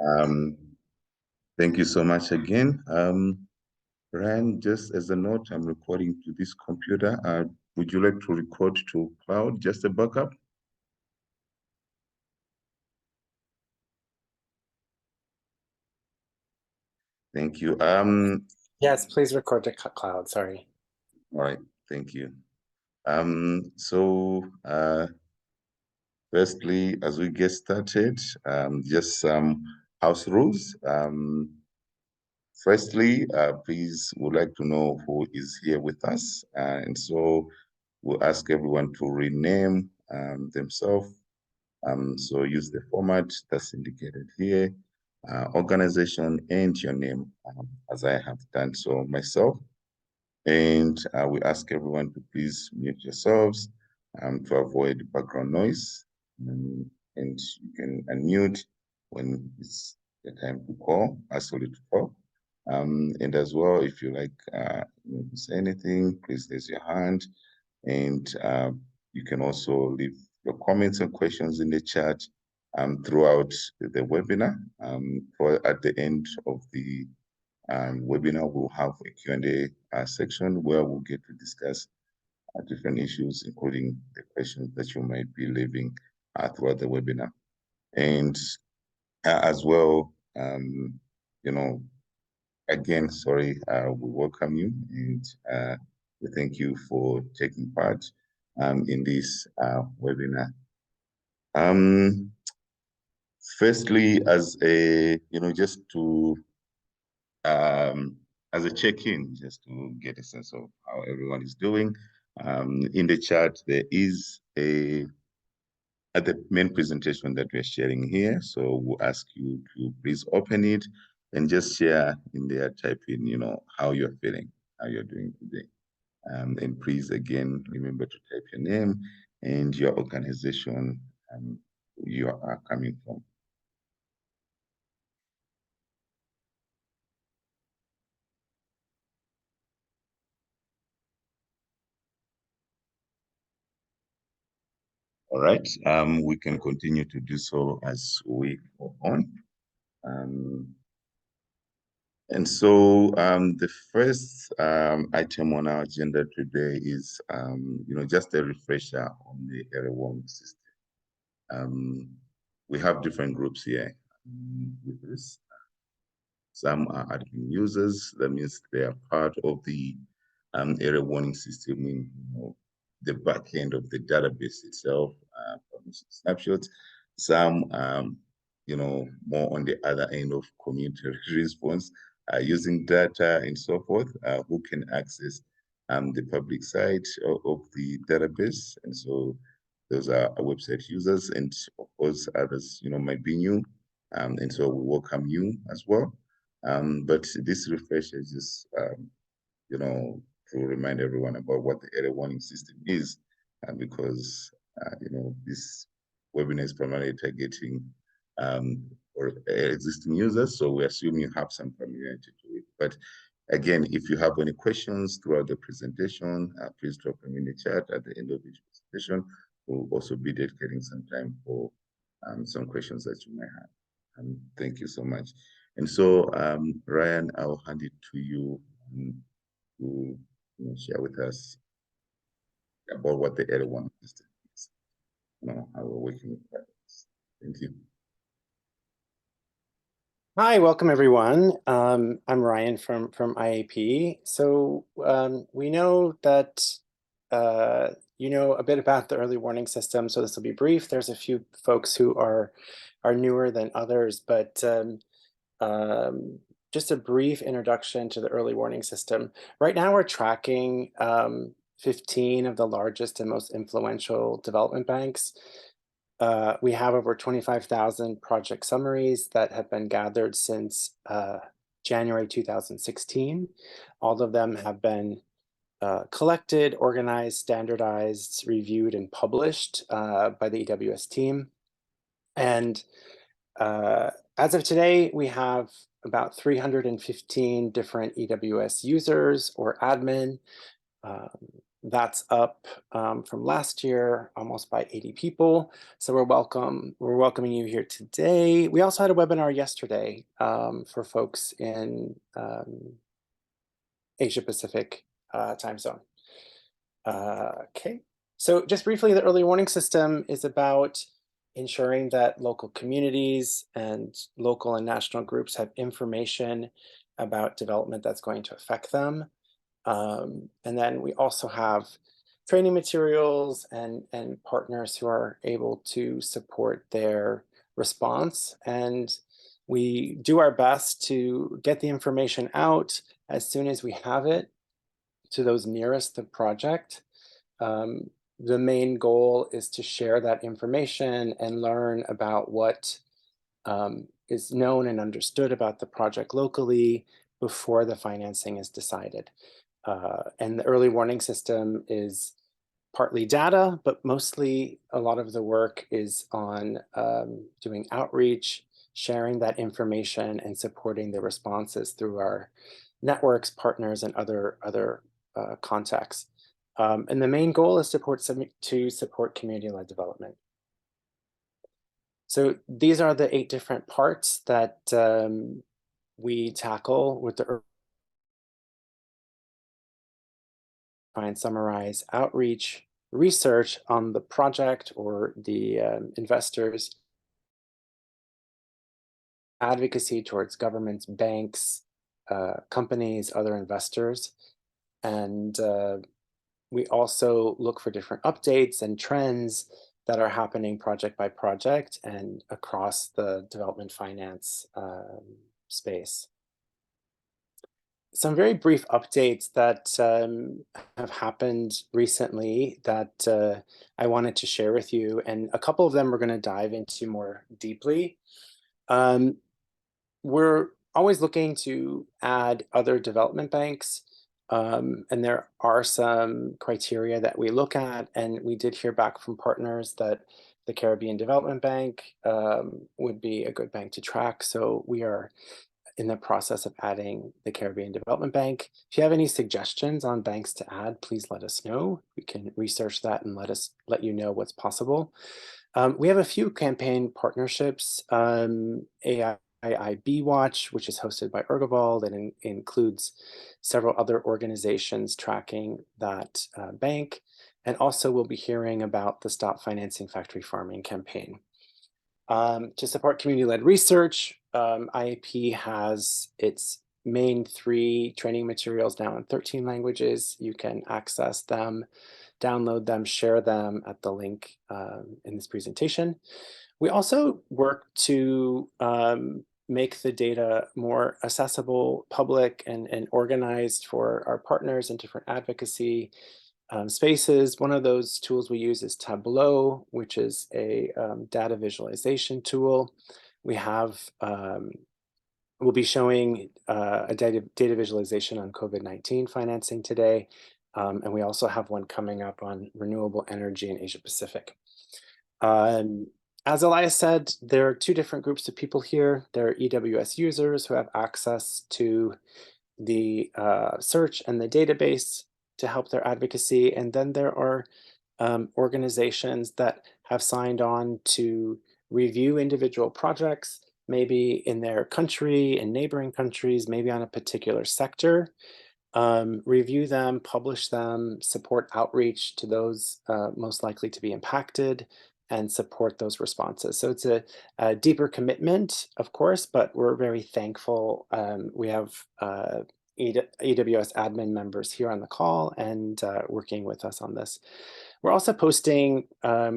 Um, Thank you so much again. Ryan, just as a note, I'm recording to this computer. Would you like to record to cloud, just a backup? Thank you. Yes, please record to cloud, sorry. All right, thank you. Firstly, as we get started, just some house rules. Firstly, please would like to know who is here with us. And so we'll ask everyone to rename themselves. So use the format that's indicated here, organization and your name, as I have done so myself. And we ask everyone to please mute yourselves to avoid background noise. And you can unmute when it's the time to call, actually to talk. And as well, if you like to say anything, please raise your hand. And you can also leave your comments and questions in the chat throughout the webinar. At the end of the webinar, we'll have a Q&A section where we'll get to discuss different issues, including the questions that you might be leaving throughout the webinar. And as well, again, sorry, we welcome you and we thank you for taking part in this webinar. Firstly, as a, just to, as a check-in, just to get a sense of how everyone is doing, in the chat, there is at the main presentation that we're sharing here. So we'll ask you to please open it and just share in there, type in, how you're feeling, how you're doing today. And please, again, remember to type your name and your organization you are coming from. All right, we can continue to do so as we go on. And so the first item on our agenda today is, just a refresher on the early warning system. We have different groups here with this. Some are admin users. That means they are part of the error warning system in the back end of the database itself, publishing snapshots. Some, more on the other end of community response, using data and so forth, who can access the public side of the database. And so those are our website users, and of course others, might be new. And so we welcome you as well. But this refresher is just, to remind everyone about what the error warning system is, because, this webinar is primarily targeting or existing users. So we assume you have some familiarity to it. But again, if you have any questions throughout the presentation, please drop them in the chat at the end of each presentation. We'll also be dedicating some time for some questions that you may have. Thank you so much. And so, Ryan, I'll hand it to you to share with us about what the error warning system is, how we're working with that. Thank you. Hi, welcome everyone. I'm Ryan from IAP. So we know that you know a bit about the early warning system, so this will be brief. There's a few folks who are newer than others, but just a brief introduction to the early warning system. Right now we're tracking 15 of the largest and most influential development banks. We have over 25,000 project summaries that have been gathered since January 2016. All of them have been collected, organized, standardized, reviewed, and published by the EWS team. And as of today, we have about 315 different EWS users or admin. That's up from last year, almost by 80 people. So we're welcoming you here today. We also had a webinar yesterday for folks in Asia Pacific time zone. Okay, so just briefly, the early warning system is about ensuring that local communities and local and national groups have information about development that's going to affect them. And then we also have training materials and partners who are able to support their response. And we do our best to get the information out as soon as we have it to those nearest the project. The main goal is to share that information and learn about what is known and understood about the project locally before the financing is decided. And the early warning system is partly data, but mostly a lot of the work is on doing outreach, sharing that information, and supporting the responses through our networks, partners, and other contacts. And the main goal is to support community-led development. So these are the 8 different parts that we tackle with the try and summarize outreach, research on the project or the investors, advocacy towards governments, banks, companies, other investors, and we also look for different updates and trends that are happening project by project and across the development finance space. Some very brief updates that have happened recently that I wanted to share with you, and a couple of them we're going to dive into more deeply. We're always looking to add other development banks, and there are some criteria that we look at, and we did hear back from partners that the Caribbean Development Bank would be a good bank to track. So we are in the process of adding the Caribbean Development Bank. If you have any suggestions on banks to add, please let us know. We can research that and let you know what's possible. We have a few campaign partnerships. AIIB Watch, which is hosted by Ergowald, and includes several other organizations tracking that bank. And also we'll be hearing about the Stop Financing Factory Farming campaign. To support community-led research, IAP has its main 3 training materials now in 13 languages. You can access them, download them, share them at the link in this presentation. We also work to make the data more accessible, public, and organized for our partners in different advocacy spaces. One of those tools we use is Tableau, which is a data visualization tool. We have, we'll be showing a data visualization on COVID-19 financing today, and we also have one coming up on renewable energy in Asia Pacific. As Elias said, there are 2 different groups of people here. There are EWS users who have access to the search and the database to help their advocacy. And then there are organizations that have signed on to review individual projects, maybe in their country, in neighboring countries, maybe on a particular sector, review them, publish them, support outreach to those most likely to be impacted, and support those responses. So it's a deeper commitment, of course, but we're very thankful. We have EWS admin members here on the call and working with us on this. We're also posting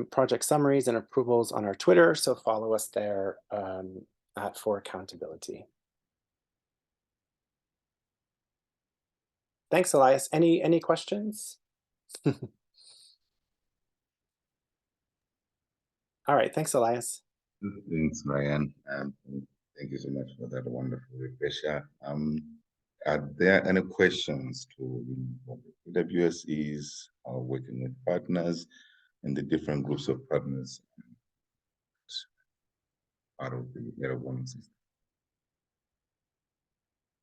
project summaries and approvals on our Twitter, so follow us there for accountability. Thanks, Elias. Any questions? All right, thanks, Elias. Thanks, Ryan. Thank you so much for that wonderful refresher. Are there any questions to EWS is working with partners and the different groups of partners part of the early warning system?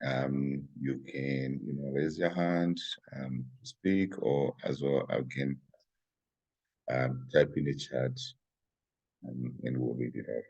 You can, raise your hand to speak, or as well, again, type in the chat, and we'll read it out.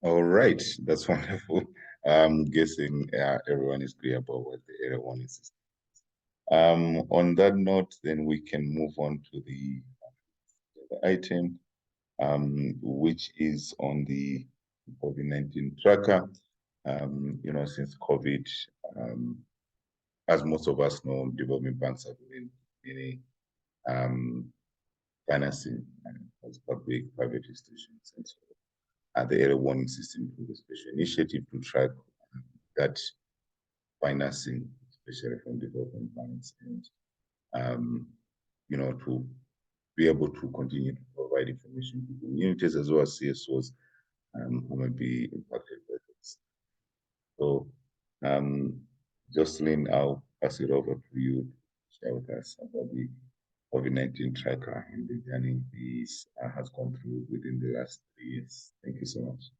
All right, that's wonderful. I'm guessing everyone is clear about what the error warning system is. On that note, then we can move on to the item, which is on the COVID-19 tracker. Since COVID, as most of us know, development banks have been many financing as public-private institutions. And so the error warning system is a special initiative to track that financing, especially from development banks, and to be able to continue to provide information to communities as well as CSOs who may be impacted by this. So, Jocelyn, I'll pass it over to you to share with us about the COVID-19 tracker and the journey this has gone through within the last 3 years. Thank you so much.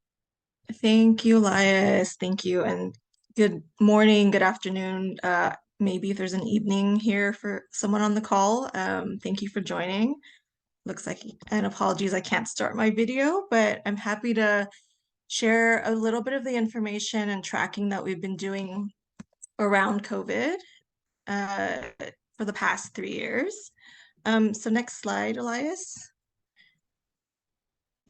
Thank you, Elias. Thank you. And good morning, good afternoon. Maybe if there's an evening here for someone on the call. Thank you for joining. Looks like, and apologies, I can't start my video, but I'm happy to share a little bit of the information and tracking that we've been doing around COVID for the past 3 years. So next slide, Elias.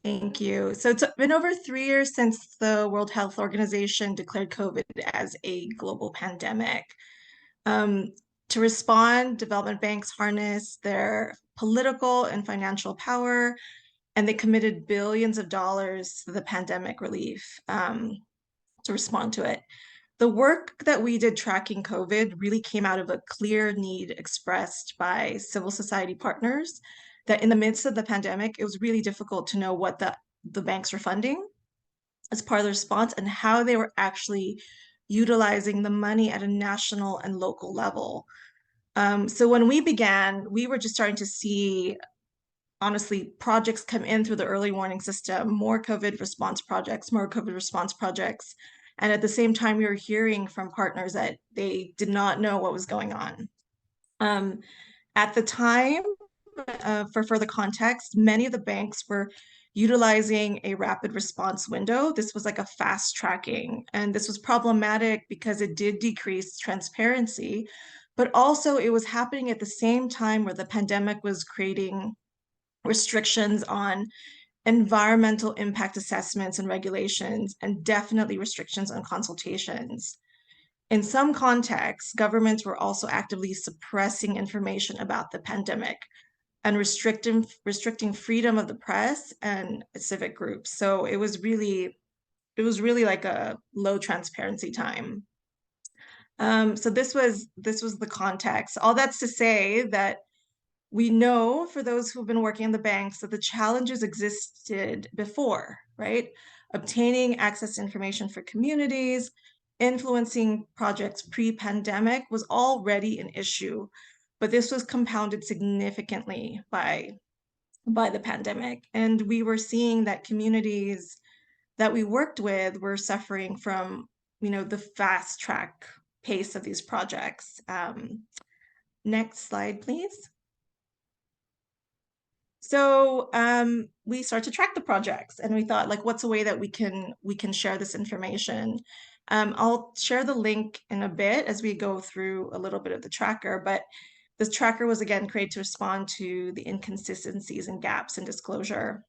Thank you. So it's been over 3 years since the World Health Organization declared COVID as a global pandemic. To respond, development banks harnessed their political and financial power, and they committed billions of dollars to the pandemic relief to respond to it. The work that we did tracking COVID really came out of a clear need expressed by civil society partners that in the midst of the pandemic, it was really difficult to know what the banks were funding as part of the response and how they were actually utilizing the money at a national and local level. So when we began, we were just starting to see, honestly, projects come in through the early warning system, more COVID response projects. And at the same time, we were hearing from partners that they did not know what was going on. At the time, for further context, many of the banks were utilizing a rapid response window. This was like a fast tracking, and this was problematic because it did decrease transparency, but also it was happening at the same time where the pandemic was creating restrictions on environmental impact assessments and regulations, and definitely restrictions on consultations. In some contexts, governments were also actively suppressing information about the pandemic and restricting freedom of the press and civic groups. So it was really like a low transparency time. So this was the context. All that's to say that we know, for those who've been working in the banks, that the challenges existed before, right? Obtaining access to information for communities, influencing projects pre-pandemic was already an issue, but this was compounded significantly by the pandemic. And we were seeing that communities that we worked with were suffering from, the fast track pace of these projects. Next slide, please. So we start to track the projects, and we thought, like, what's a way that we can share this information? I'll share the link in a bit as we go through a little bit of the tracker, but this tracker was again created to respond to the inconsistencies and gaps in disclosure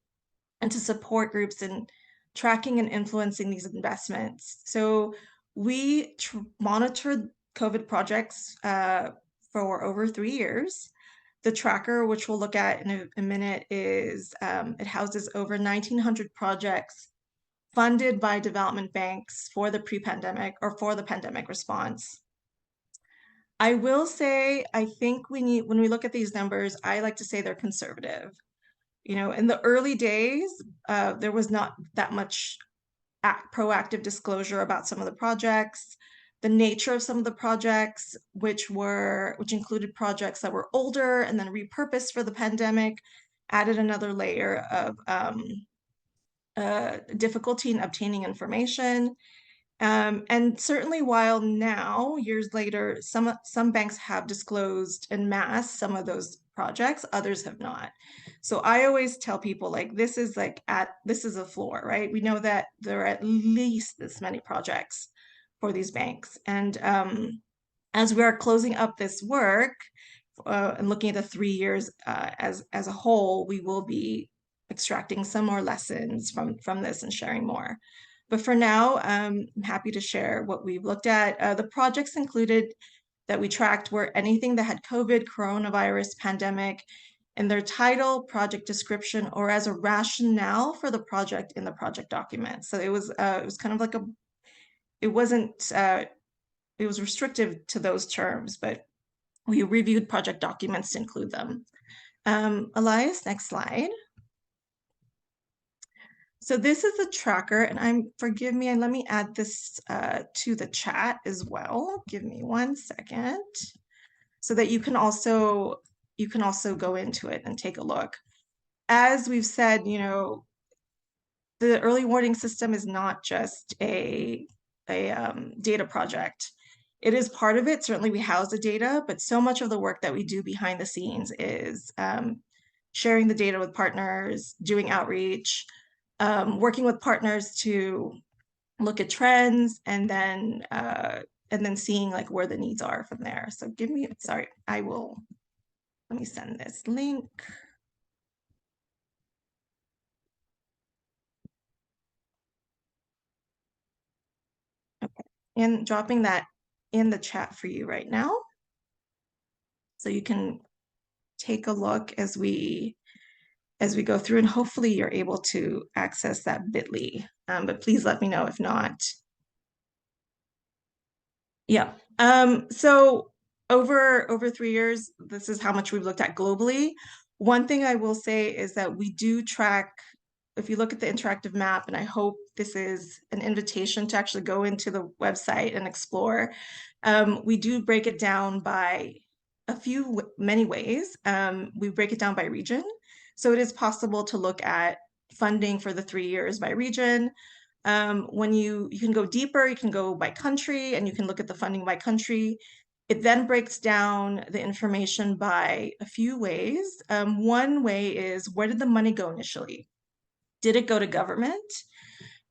and to support groups in tracking and influencing these investments. So we monitored COVID projects for over 3 years. The tracker, which we'll look at in a minute, is it houses over 1,900 projects funded by development banks for the pre-pandemic or for the pandemic response. I will say, I think when we look at these numbers, I like to say they're conservative. In the early days, there was not that much proactive disclosure about some of the projects. the nature of some of the projects, which included projects that were older and then repurposed for the pandemic, added another layer of difficulty in obtaining information. And certainly while now, years later, some banks have disclosed en masse some of those projects, others have not. So I always tell people, like, this is a floor, right? We know that there are at least this many projects for these banks. And as we are closing up this work and looking at the 3 years as a whole, we will be extracting some more lessons from this and sharing more. But for now, I'm happy to share what we've looked at. The projects included that we tracked were anything that had COVID, coronavirus, pandemic, in their title, project description, or as a rationale for the project in the project document. So it was kind of like it was restrictive to those terms, but we reviewed project documents to include them. Elias, next slide. So this is the tracker, and forgive me, and let me add this to the chat as well. Give me 1 second, so that you can also go into it and take a look. As we've said, the early warning system is not just a data project. It is part of it. Certainly we house the data, but so much of the work that we do behind the scenes is sharing the data with partners, doing outreach, working with partners to look at trends, and then seeing like where the needs are from there. So let me send this link. Okay, and dropping that in the chat for you right now, so you can take a look as we go through, and hopefully you're able to access that bit.ly, but please let me know if not. Yeah, so over 3 years, this is how much we've looked at globally. One thing I will say is that we do track, if you look at the interactive map, and I hope this is an invitation to actually go into the website and explore, we do break it down by many ways. We break it down by region. So it is possible to look at funding for the 3 years by region. When you can go deeper, you can go by country, and you can look at the funding by country. It then breaks down the information by a few ways. One way is, where did the money go initially? Did it go to government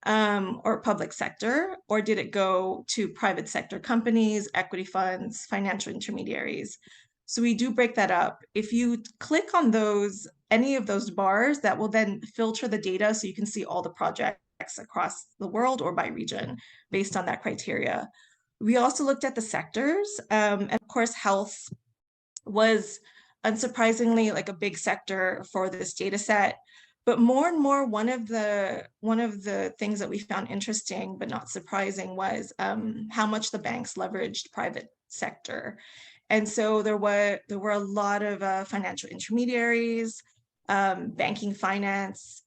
or public sector, or did it go to private sector companies, equity funds, financial intermediaries? So we do break that up. If you click on any of those bars, that will then filter the data so you can see all the projects across the world or by region based on that criteria. We also looked at the sectors, and of course, health was unsurprisingly like a big sector for this data set. But more and more, one of the things that we found interesting but not surprising was how much the banks leveraged private sector. And so there were a lot of financial intermediaries, banking finance,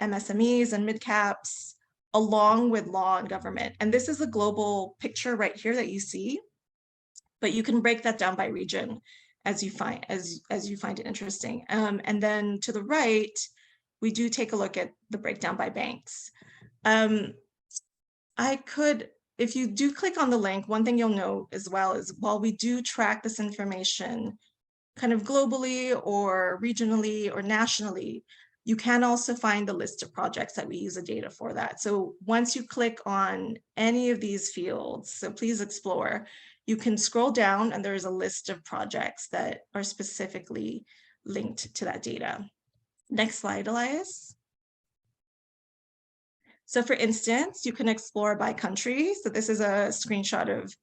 MSMEs and mid-caps, along with law and government. And this is a global picture right here that you see, but you can break that down by region as you find it interesting. And then to the right, we do take a look at the breakdown by banks. If you do click on the link, one thing you'll know as well is, while we do track this information kind of globally or regionally or nationally, you can also find the list of projects that we use the data for that. So once you click on any of these fields, so please explore, you can scroll down and there's a list of projects that are specifically linked to that data. Next slide, Elias. So for instance, you can explore by country. So this is a screenshot of,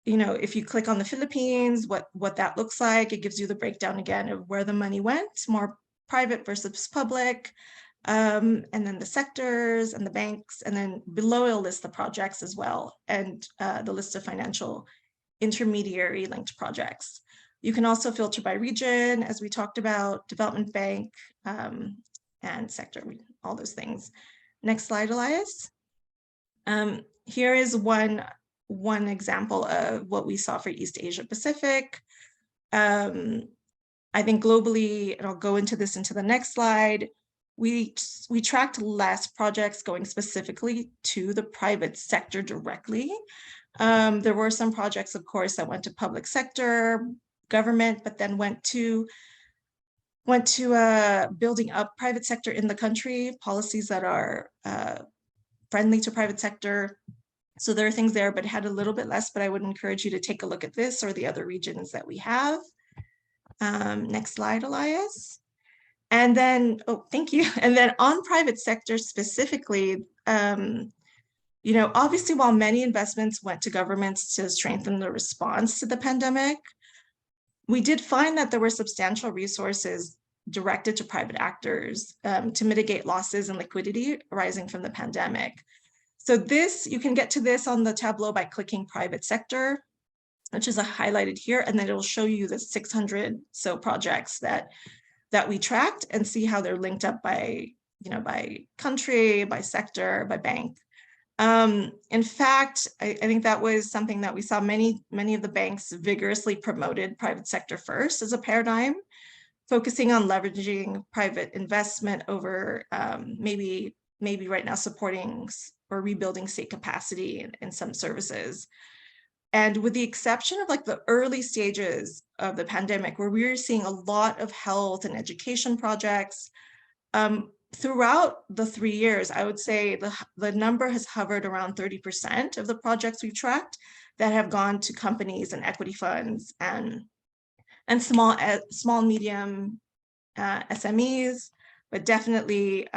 if you click on the Philippines, what that looks like. It gives you the breakdown again of where the money went, more private versus public, and then the sectors and the banks, and then below it'll list the projects as well, and the list of financial intermediary linked projects. You can also filter by region, as we talked about, development bank, and sector, all those things. Next slide, Elias. Here is one one example of what we saw for East Asia Pacific. I think globally, and I'll go into this into the next slide, we tracked less projects going specifically to the private sector directly. There were some projects, of course, that went to public sector, government, but then went to building up private sector in the country, policies that are friendly to private sector. So there are things there, but it had a little bit less, but I would encourage you to take a look at this or the other regions that we have. Next slide, Elias. And then, oh, thank you. And then on private sector specifically, you know, obviously, while many investments went to governments to strengthen the response to the pandemic, we did find that there were substantial resources directed to private actors to mitigate losses and liquidity arising from the pandemic. So this, you can get to this on the tableau by clicking private sector, which is highlighted here, and then it'll show you the 600 so projects that we tracked and see how they're linked up by, you know, by country, by sector, by bank. In fact, I think that was something that we saw many of the banks vigorously promoted private sector first as a paradigm, focusing on leveraging private investment over maybe right now supporting or rebuilding state capacity in some services. And with the exception of like the early stages of the pandemic, where we were seeing a lot of health and education projects, throughout the 3 years, I would say the number has hovered around 30% of the projects we've tracked that have gone to companies and equity funds and small medium SMEs, but definitely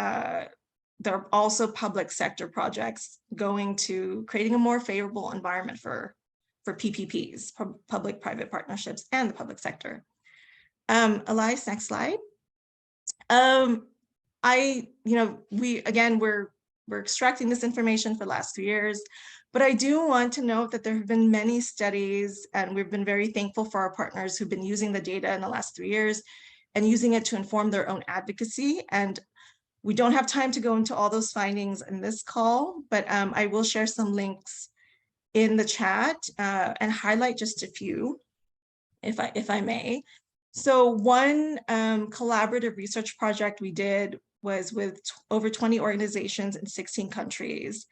there are also public sector projects going to creating a more favorable environment for PPPs, public-private partnerships, and the public sector. Elias, next slide. We're extracting this information for the last 2 years, but I do want to note that there have been many studies, and we've been very thankful for our partners who've been using the data in the last 3 years and using it to inform their own advocacy. And we don't have time to go into all those findings in this call, but I will share some links in the chat and highlight just a few, if I may. So one collaborative research project we did was with over 20 organizations in 16 countries.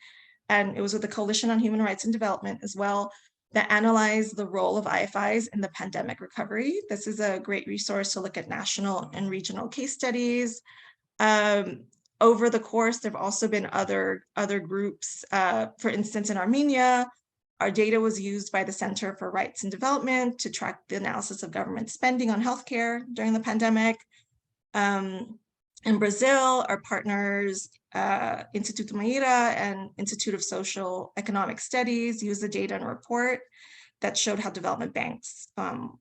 And it was with the Coalition on Human Rights and Development as well, that analyzed the role of IFIs in the pandemic recovery. This is a great resource to look at national and regional case studies. Over the course, there have also been other groups. For instance, in Armenia, our data was used by the Center for Rights and Development to track the analysis of government spending on healthcare during the pandemic. In Brazil, our partners, Instituto Maíra and Institute of Social Economic Studies, used the data in a report that showed how development banks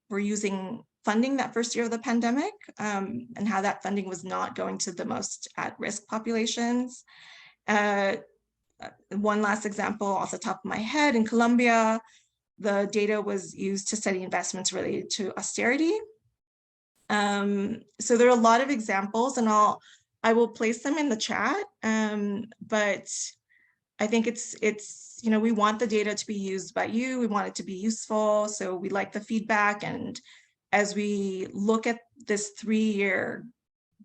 were using funding that first year of the pandemic, and how that funding was not going to the most at-risk populations. One last example off the top of my head, in Colombia, the data was used to study investments related to austerity. So there are a lot of examples, and I will place them in the chat. But I think it's you know, we want the data to be used by you. We want it to be useful. So we like the feedback. And as we look at this 3-year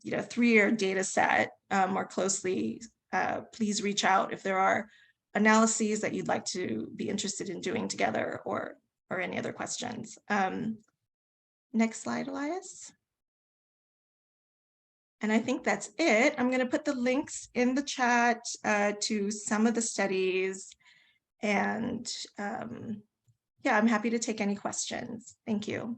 data set more closely, please reach out if there are analyses that you'd like to be interested in doing together, or any other questions. Next slide, Elias. And I think that's it. I'm going to put the links in the chat to some of the studies. And yeah, I'm happy to take any questions. Thank you.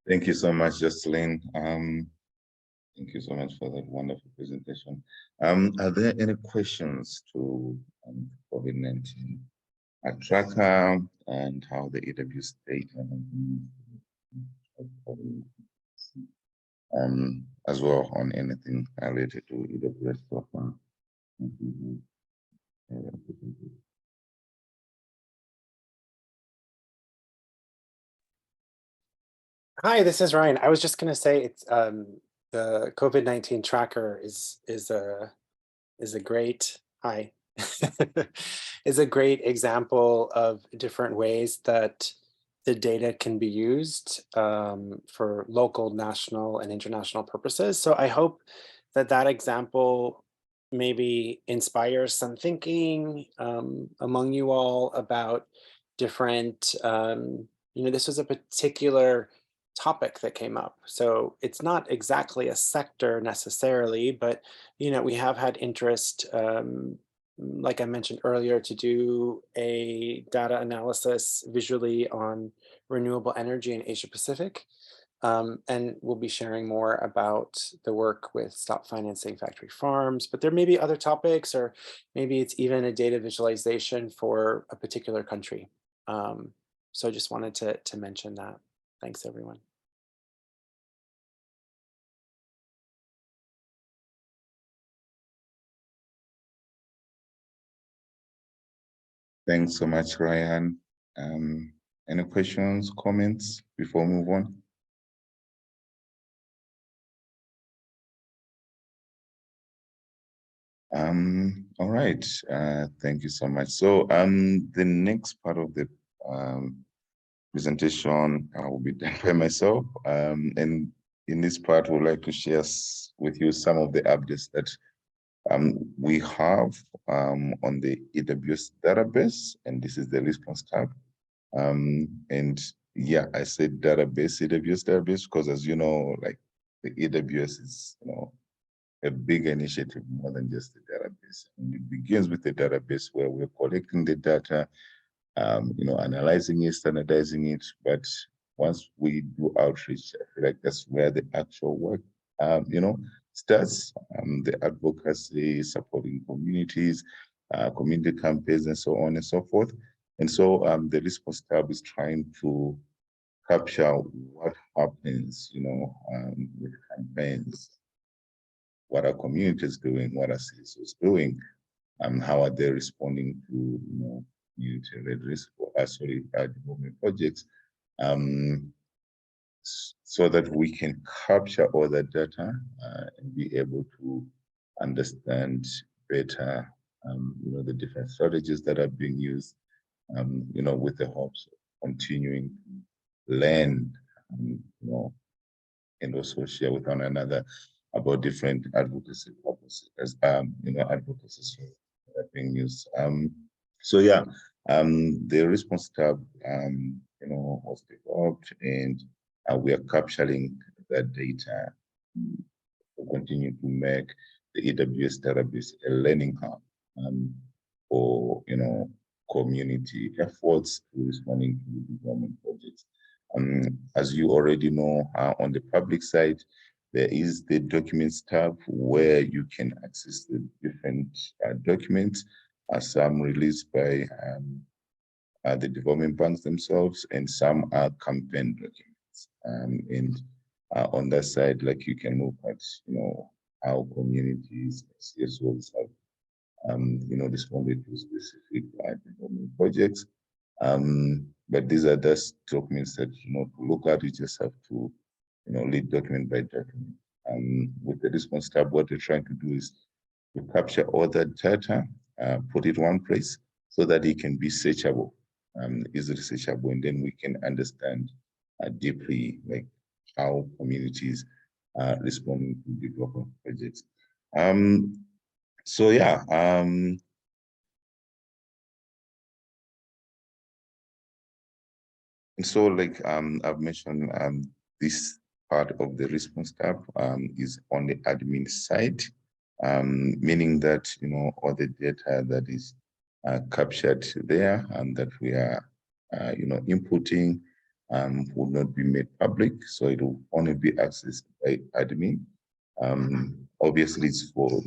Thank you so much, Jocelyn. Thank you so much for that wonderful presentation. Are there any questions to COVID-19 tracker and how the EWS data as well on anything related to EWS so far? Hi, this is Ryan. I was just going to say it's the COVID-19 tracker is a great is a great example of different ways that the data can be used for local, national, and international purposes. So I hope that that example maybe inspires some thinking among you all about different, this was a particular topic that came up. So it's not exactly a sector necessarily, but, we have had interest, like I mentioned earlier, to do a data analysis visually on renewable energy in Asia Pacific. And we'll be sharing more about the work with Stop Financing Factory Farms, but there may be other topics, or maybe it's even a data visualization for a particular country. So I just wanted to mention that. Thanks, everyone. Thanks so much, Ryan. Any questions, comments before we move on? All right, thank you so much. So the next part of the presentation will be done by myself. And in this part, we'd like to share with you some of the updates that we have on the EWS database, and this is the response tab. And yeah, I said database, EWS database, because as you know, like the EWS is, a big initiative more than just the database. And it begins with the database where we're collecting the data, analyzing it, standardizing it. But once we do outreach, I feel like that's where the actual work, starts. The advocacy, supporting communities, community campaigns, and so on and so forth. And so the response tab is trying to capture what happens, with campaigns. What are communities doing? What are citizens doing? How are they responding to, community-led development projects? So that we can capture all that data and be able to understand better, the different strategies that are being used, with the hopes of continuing to learn, and also share with one another about different advocacy purposes, advocacy that are being used. So yeah, the response tab, was developed, and we are capturing that data to continue to make the EWS database a learning hub for community efforts to responding to development projects. As you already know, on the public side, there is the documents tab where you can access the different documents, some released by the development banks themselves, and some are campaign documents. And on that side, like, you can look at, how communities, CSOs have, responded to specific development projects. But these are just documents that, to look at, you just have to, lead document by document. With the response tab, what they're trying to do is to capture all that data, put it in one place so that it can be searchable, easily searchable, and then we can understand deeply, like, how communities are responding to development projects. So yeah, and so, like, I've mentioned, this part of the response tab is on the admin side, meaning that, all the data that is captured there and that we are, inputting will not be made public, so it will only be accessed by admin. Obviously, it's for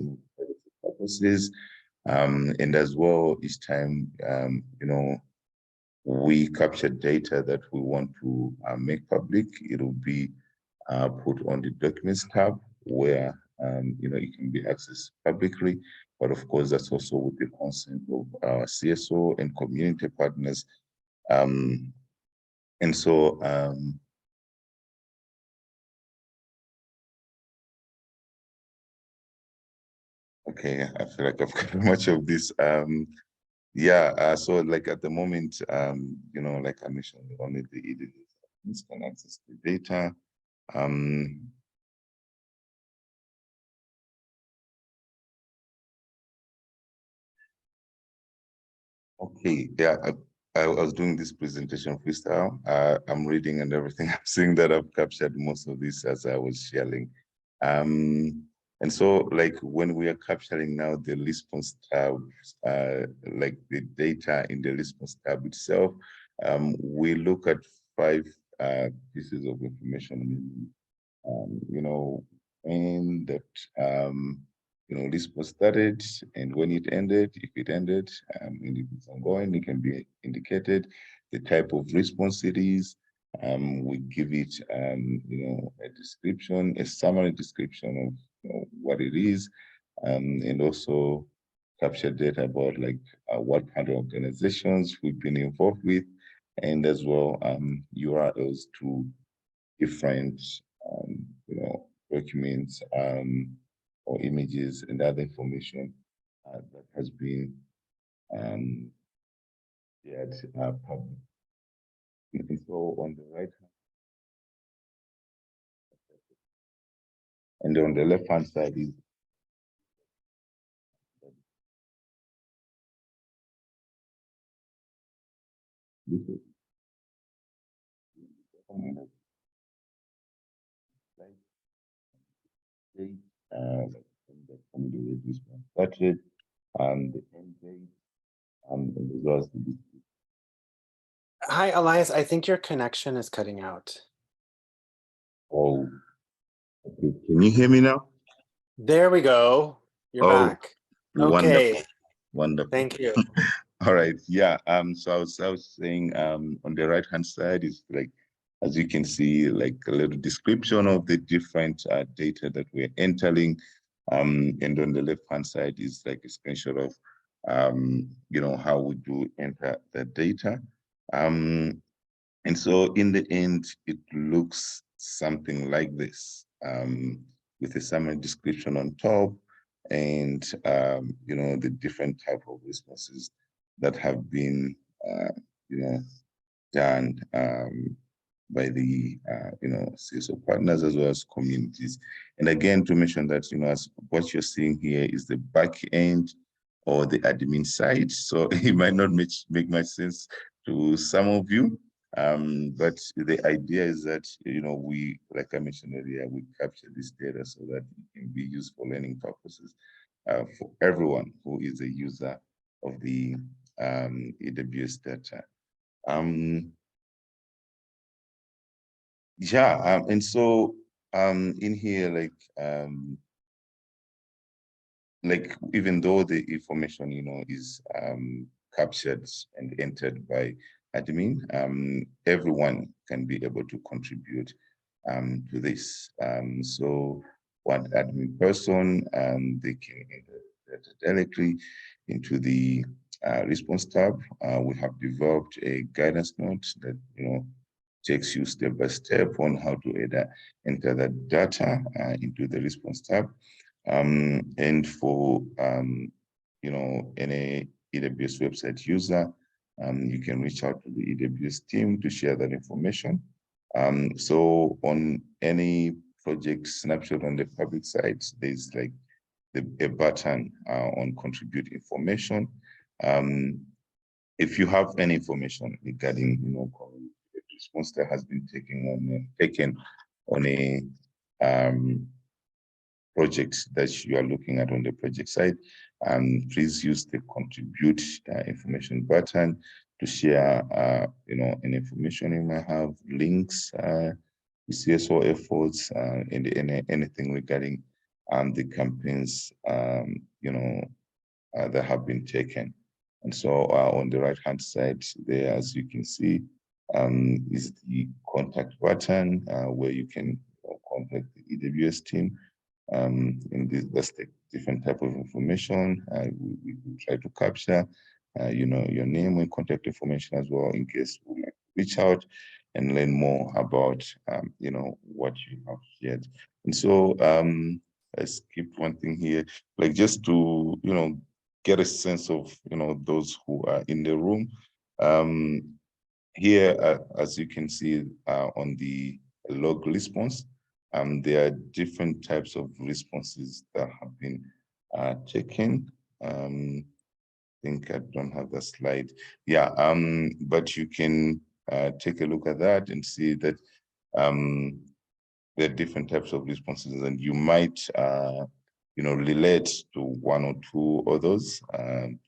purposes, and as well, each time, we capture data that we want to make public, it will be put on the documents tab where it can be accessed publicly. But of course, that's also with the consent of our CSO and community partners. And so Okay, I feel like I've covered much of this. Yeah, so like at the moment, you know, like I mentioned, only the EWS can access the data. Okay, yeah, I was doing this presentation freestyle. I'm reading and everything. I'm seeing that I've captured most of this as I was sharing. And so like when we are capturing now the response tab, like the data in the response tab itself, we look at 5 pieces of information, you know, and that you know, this was started and when it ended, if it ended, and if it's ongoing, it can be indicated, the type of response it is. We give it, you know, a description, a summary description of, you know, what it is, and also capture data about like what kind of organizations we've been involved with, and as well URLs to different, you know, documents or images and other information that has been shared public. And so on the right hand, and on the left hand side is this is from the register started and the end date and the results. Hi, Elias. I think your connection is cutting out. Oh, okay. Can you hear me now? There we go. You're back. Wonderful. Okay. Wonderful. Thank you. All right. Yeah. So I was saying on the right hand side is like, as you can see, like a little description of the different data that we're entering. And on the left hand side is like a screenshot of you know, how we do enter the data. And so in the end, it looks something like this, with a summary description on top and, you know, the different type of responses that have been, you know, done by the, you know, CSO partners as well as communities. And again, to mention that, you know, as what you're seeing here is the back end or the admin side. So it might not make much sense to some of you. But the idea is that, you know, we, like I mentioned earlier, we capture this data so that it can be used for learning purposes for everyone who is a user of the EWS data. Yeah, and so in here, like even though the information, you know, is captured and entered by admin, everyone can be able to contribute to this. So one admin person, they can enter directly into the response tab. We have developed a guidance note that, you know, takes you step by step on how to enter that data into the response tab. And for, you know, any EWS website user, you can reach out to the EWS team to share that information. So on any project snapshot on the public site, there's like a button on contribute information. If you have any information regarding, you know, response that has been taken on a project that you are looking at on the project site, please use the contribute information button to share, you know, any information you might have, links, CSO efforts, and anything regarding the campaigns, you know, that have been taken. And so on the right-hand side there, as you can see, is the contact button where you can contact the EWS team. In this, that's the different type of information we try to capture, you know, your name and contact information as well, in case we might reach out and learn more about, you know, what you have shared. And so I skipped one thing here, like just to, get a sense of, those who are in the room. Here, as you can see on the log response, there are different types of responses that have been taken. I think I don't have the slide. Yeah, but you can take a look at that and see that there are different types of responses, and you might relate to one or two others.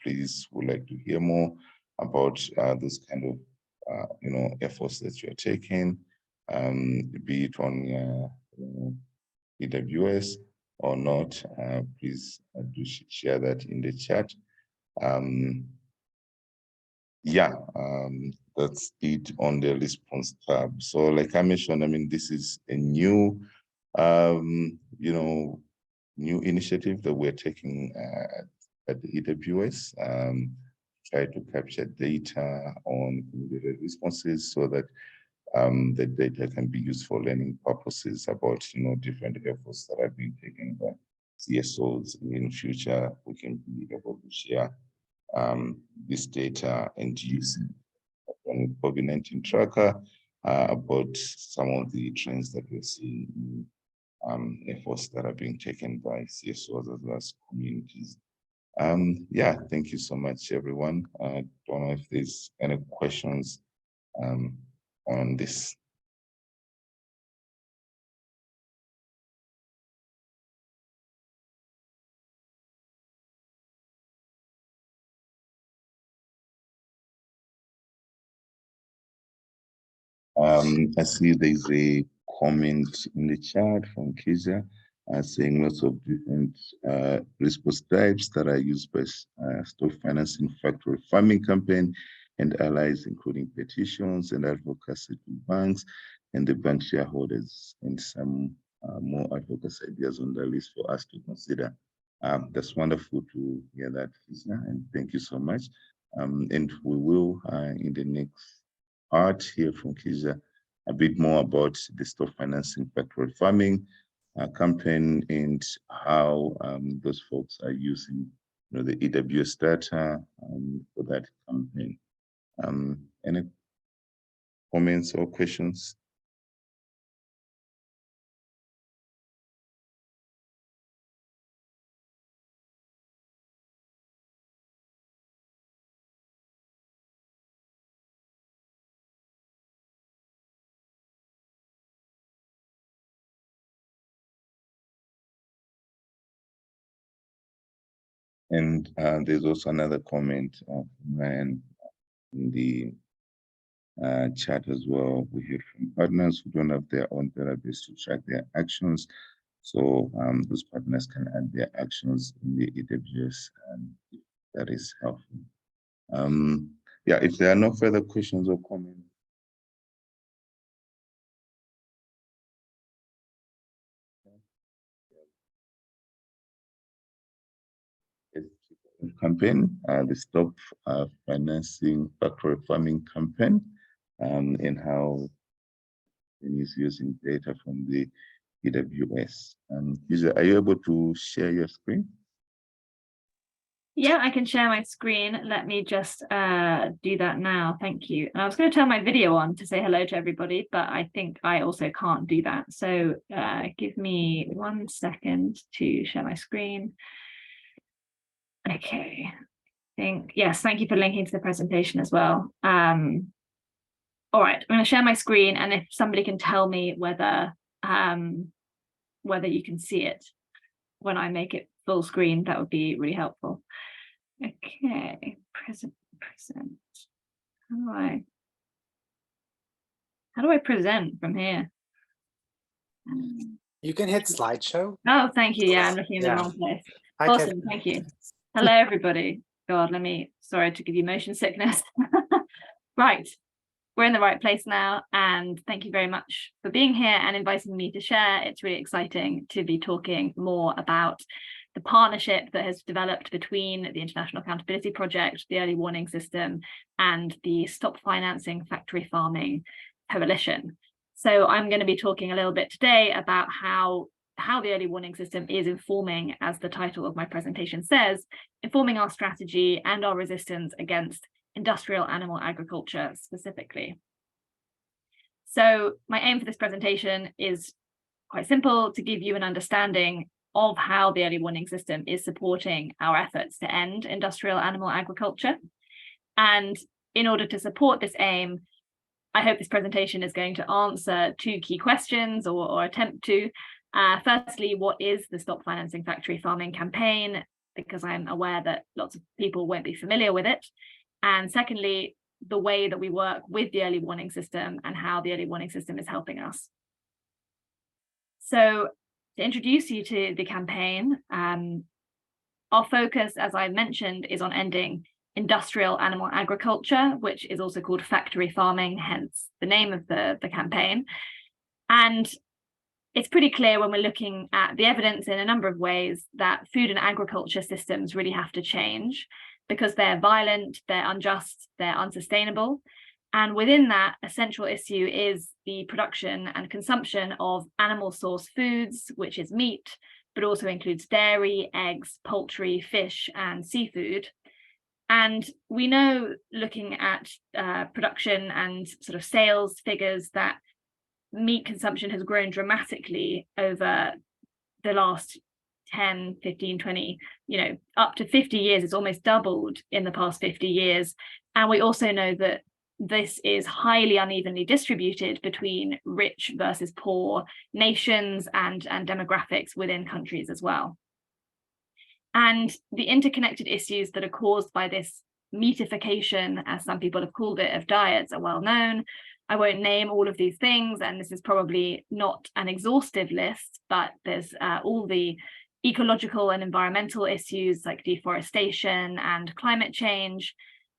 Please would like to hear more about those kind of efforts that you're taking, be it on EWS or not. Please do share that in the chat. That's it on the response tab. So like I mentioned, I mean, this is a new new initiative that we're taking at the EWS, try to capture data on the responses so that the data can be used for learning purposes about different efforts that have been taken by CSOs. In future, we can be able to share this data and use it on COVID-19 tracker about some of the trends that we're seeing, efforts that are being taken by CSOs as well as communities. Thank you so much, everyone. I don't know if there's any questions on this. I see there's a comment in the chat from Kizia saying lots of different response types that are used by stock financing factory farming campaign and allies, including petitions and advocacy to banks and the bank shareholders, and some more advocacy ideas on the list for us to consider. That's wonderful to hear that, Kizia, and thank you so much. And we will, in the next part, hear from Kizia a bit more about the stock financing factory farming campaign and how those folks are using the EWS data for that campaign. Any comments or questions? And there's also another comment from Ryan in the chat as well. We hear from partners who don't have their own database to track their actions. So those partners can add their actions in the EWS, and that is helpful. If there are no further questions or comments. Campaign, the Stop Financing Factory Farming campaign, and how it is using data from the EWS. Are you able to share your screen? Yeah, I can share my screen. Let me just do that now. Thank you. And I was going to turn my video on to say hello to everybody, but I think I also can't do that. So give me 1 second to share my screen. Okay. Yes, thank you for linking to the presentation as well. All right, I'm going to share my screen, and if somebody can tell me whether you can see it when I make it full screen, that would be really helpful. Okay, present. How do I present from here? You can hit slideshow. Oh, thank you. Yeah, I'm looking in the wrong place. Awesome, thank you. Hello, everybody. God, sorry to give you motion sickness. Right, we're in the right place now, and thank you very much for being here and inviting me to share. It's really exciting to be talking more about the partnership that has developed between the International Accountability Project, the Early Warning System, and the Stop Financing Factory Farming Coalition. So I'm going to be talking a little bit today about how how the early warning system is informing, as the title of my presentation says, informing our strategy and our resistance against industrial animal agriculture specifically. So my aim for this presentation is quite simple: to give you an understanding of how the early warning system is supporting our efforts to end industrial animal agriculture. And in order to support this aim, I hope this presentation is going to answer two key questions, or attempt to. Firstly, what is the Stop Financing Factory Farming campaign? Because I'm aware that lots of people won't be familiar with it. And secondly, the way that we work with the early warning system and how the early warning system is helping us. So to introduce you to the campaign, our focus, as I mentioned, is on ending industrial animal agriculture, which is also called factory farming, hence the name of the campaign. And it's pretty clear when we're looking at the evidence in a number of ways that food and agriculture systems really have to change, because they're violent, they're unjust, they're unsustainable. And within that, a central issue is the production and consumption of animal source foods, which is meat, but also includes dairy, eggs, poultry, fish, and seafood. And we know, looking at production and sort of sales figures, that meat consumption has grown dramatically over the last 10, 15, 20, up to 50 years. It's almost doubled in the past 50 years. And we also know that this is highly unevenly distributed between rich versus poor nations and demographics within countries as well. And the interconnected issues that are caused by this meatification, as some people have called it, of diets are well known. I won't name all of these things, and this is probably not an exhaustive list, but there's all the ecological and environmental issues like deforestation and climate change.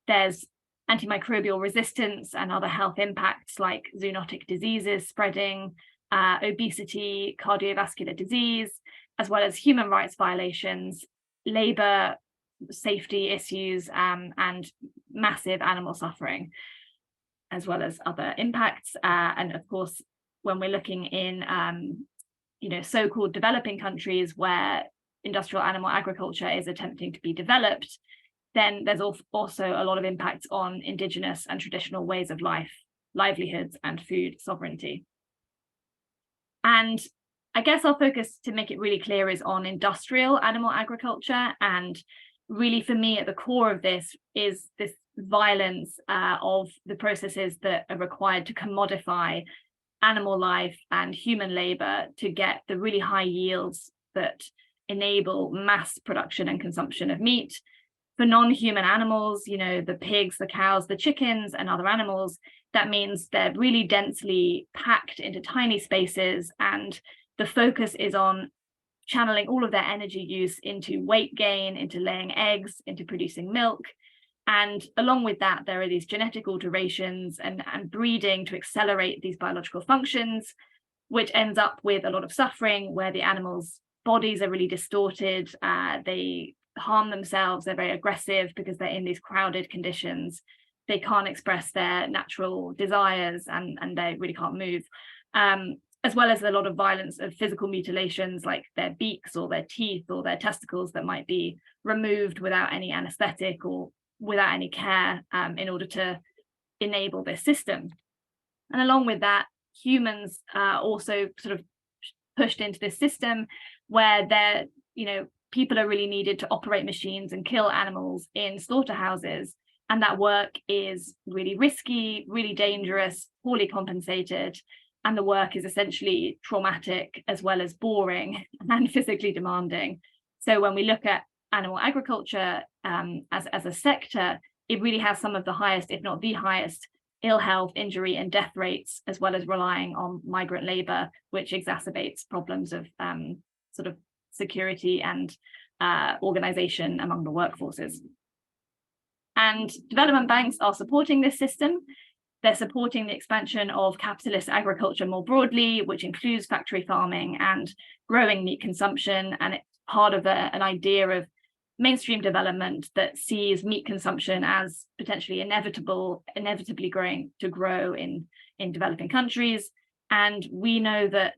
There's antimicrobial resistance and other health impacts like zoonotic diseases spreading, obesity, cardiovascular disease, as well as human rights violations, labor safety issues, and massive animal suffering, as well as other impacts. And of course, when we're looking in so-called developing countries where industrial animal agriculture is attempting to be developed, then there's also a lot of impact on indigenous and traditional ways of life, livelihoods, and food sovereignty. And I guess our focus, to make it really clear, is on industrial animal agriculture. And really, for me, at the core of this is this violence of the processes that are required to commodify animal life and human labor to get the really high yields that enable mass production and consumption of meat. For non-human animals, the pigs, the cows, the chickens, and other animals, that means they're really densely packed into tiny spaces, and the focus is on channeling all of their energy use into weight gain, into laying eggs, into producing milk. And along with that, there are these genetic alterations and breeding to accelerate these biological functions, which ends up with a lot of suffering, where the animals' bodies are really distorted. They harm themselves, they're very aggressive because they're in these crowded conditions. They can't express their natural desires, and they really can't move. As well as a lot of violence of physical mutilations, like their beaks or their teeth or their testicles that might be removed without any anesthetic or without any care in order to enable this system. And along with that, humans are also sort of pushed into this system where they're, people are really needed to operate machines and kill animals in slaughterhouses. And that work is really risky, really dangerous, poorly compensated. And the work is essentially traumatic as well as boring and physically demanding. So when we look at animal agriculture as a sector, it really has some of the highest, if not the highest, ill health, injury, and death rates, as well as relying on migrant labor, which exacerbates problems of sort of security and organization among the workforces. And development banks are supporting this system. They're supporting the expansion of capitalist agriculture more broadly, which includes factory farming and growing meat consumption. And it's part of an idea of mainstream development that sees meat consumption as potentially inevitably going to grow in developing countries. And we know that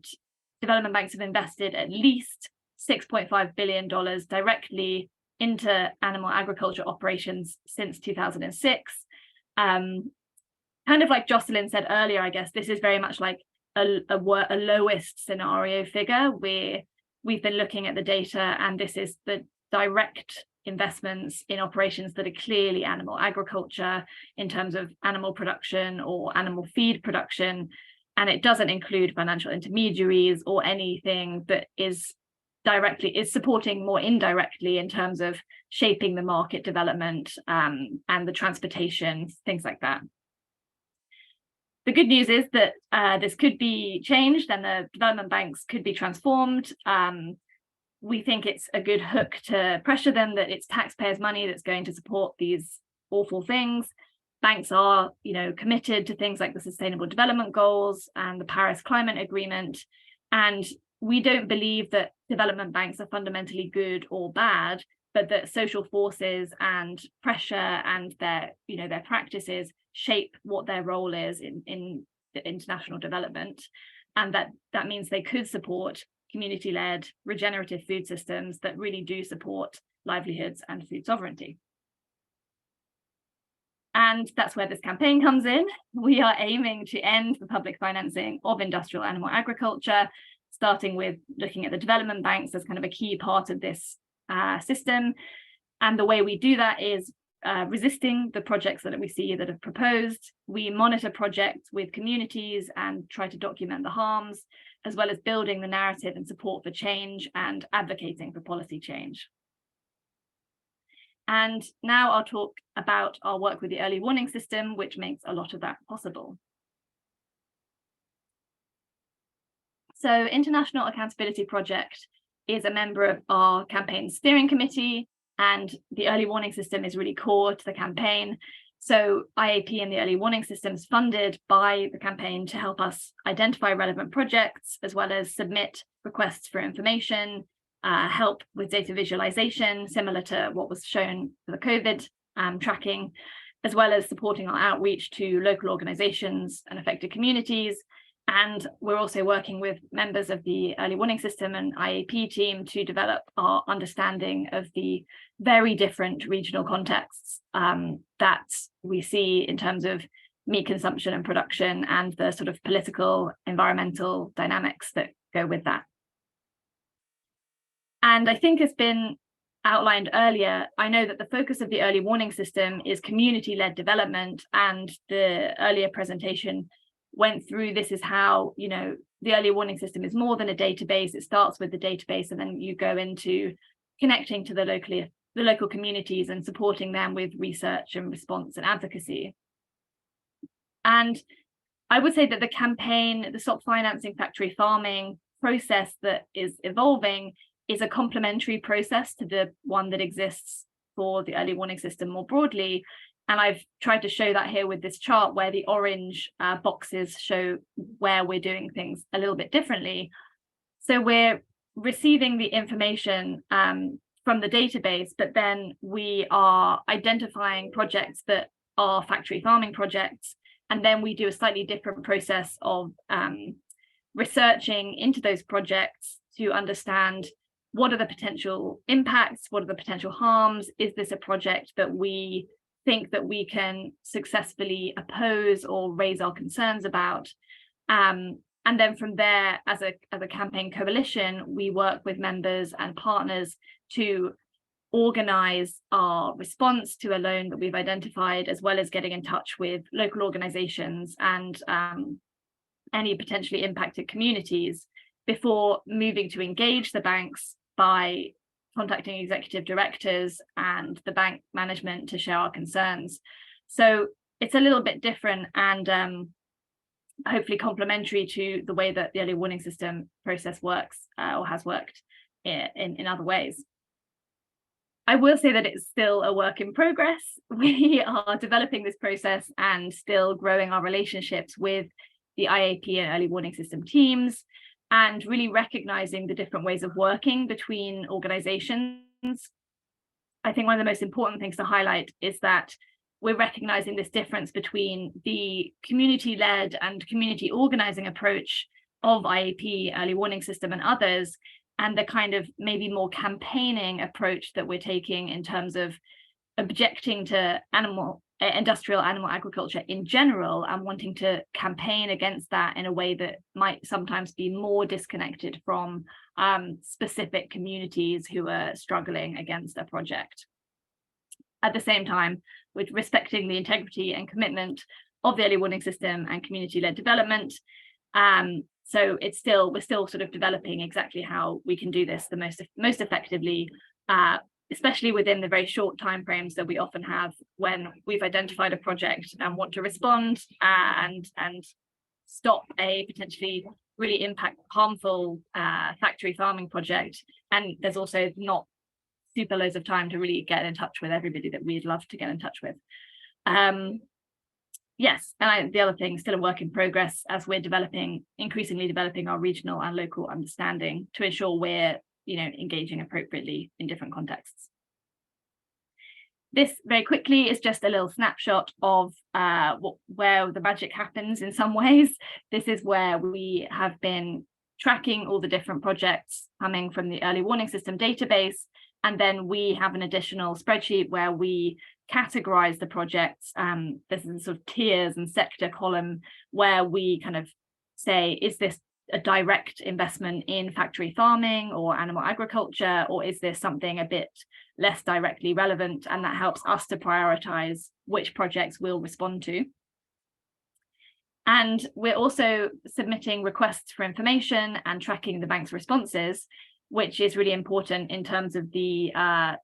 development banks have invested at least $6.5 billion directly into animal agriculture operations since 2006. Kind of like Jocelyn said earlier, I guess this is very much like a lowest scenario figure where we've been looking at the data, and this is the direct investments in operations that are clearly animal agriculture in terms of animal production or animal feed production, and it doesn't include financial intermediaries or anything that is supporting more indirectly in terms of shaping the market development and the transportation, things like that. The good news is that this could be changed and the development banks could be transformed. We think it's a good hook to pressure them that it's taxpayers' money that's going to support these awful things. Banks are, committed to things like the Sustainable Development Goals and the Paris Climate Agreement. And we don't believe that development banks are fundamentally good or bad, but that social forces and pressure and their practices shape what their role is in international development. And that means they could support community-led regenerative food systems that really do support livelihoods and food sovereignty. And that's where this campaign comes in. We are aiming to end the public financing of industrial animal agriculture, starting with looking at the development banks as kind of a key part of this system. And the way we do that is resisting the projects that we see that are proposed. We monitor projects with communities and try to document the harms, as well as building the narrative and support for change and advocating for policy change. And now I'll talk about our work with the early warning system, which makes a lot of that possible. So International Accountability Project is a member of our campaign steering committee, and the early warning system is really core to the campaign. So IAP and the early warning system is funded by the campaign to help us identify relevant projects, as well as submit requests for information, help with data visualization, similar to what was shown for the COVID tracking, as well as supporting our outreach to local organizations and affected communities. And we're also working with members of the early warning system and IAP team to develop our understanding of the very different regional contexts that we see in terms of meat consumption and production, and the sort of political, environmental dynamics that go with that. And I think it's been outlined earlier, I know that the focus of the early warning system is community-led development, and the earlier presentation went through this is how, the early warning system is more than a database. It starts with the database, and then you go into connecting to the local communities and supporting them with research and response and advocacy. And I would say that the campaign, the Stop Financing Factory Farming process that is evolving is a complementary process to the one that exists for the early warning system more broadly. And I've tried to show that here with this chart, where the orange boxes show where we're doing things a little bit differently. So we're receiving the information from the database, but then we are identifying projects that are factory farming projects. And then we do a slightly different process of researching into those projects to understand what are the potential impacts, what are the potential harms, is this a project that we think that we can successfully oppose or raise our concerns about. And then from there, as a campaign coalition, we work with members and partners to organize our response to a loan that we've identified, as well as getting in touch with local organizations and any potentially impacted communities before moving to engage the banks by contacting executive directors and the bank management to share our concerns. So it's a little bit different and hopefully complementary to the way that the early warning system process works or has worked in other ways. I will say that it's still a work in progress. We are developing this process and still growing our relationships with the IAP and early warning system teams, and really recognizing the different ways of working between organizations. I think one of the most important things to highlight is that we're recognizing this difference between the community-led and community organizing approach of IAP, early warning system, and others, and the kind of maybe more campaigning approach that we're taking in terms of objecting to industrial animal agriculture in general, and wanting to campaign against that in a way that might sometimes be more disconnected from specific communities who are struggling against a project. At the same time, with respecting the integrity and commitment of the early warning system and community-led development. So we're still sort of developing exactly how we can do this the most effectively, especially within the very short timeframes that we often have when we've identified a project and want to respond and stop a potentially really harmful factory farming project. And there's also not super loads of time to really get in touch with everybody that we'd love to get in touch with. Yes, and the other thing, still a work in progress as we're increasingly developing our regional and local understanding to ensure we're engaging appropriately in different contexts. This very quickly is just a little snapshot of where the magic happens in some ways. This is where we have been tracking all the different projects coming from the early warning system database. And then we have an additional spreadsheet where we categorize the projects. This is a sort of tiers and sector column where we kind of say, is this a direct investment in factory farming or animal agriculture, or is this something a bit less directly relevant? And that helps us to prioritize which projects we'll respond to. And we're also submitting requests for information and tracking the bank's responses, which is really important in terms of the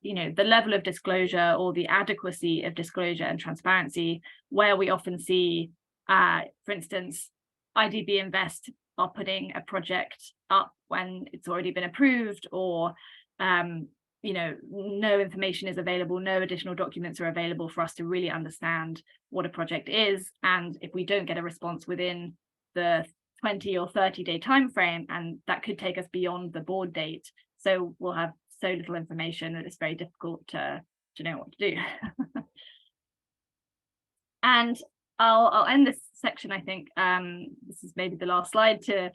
the level of disclosure or the adequacy of disclosure and transparency, where we often see, for instance, IDB Invest are putting a project up when it's already been approved, or no information is available, no additional documents are available for us to really understand what a project is. And if we don't get a response within the 20 or 30-day time frame, and that could take us beyond the board date, so we'll have so little information that it's very difficult to know what to do. And I'll end this section, I think. This is maybe the last slide to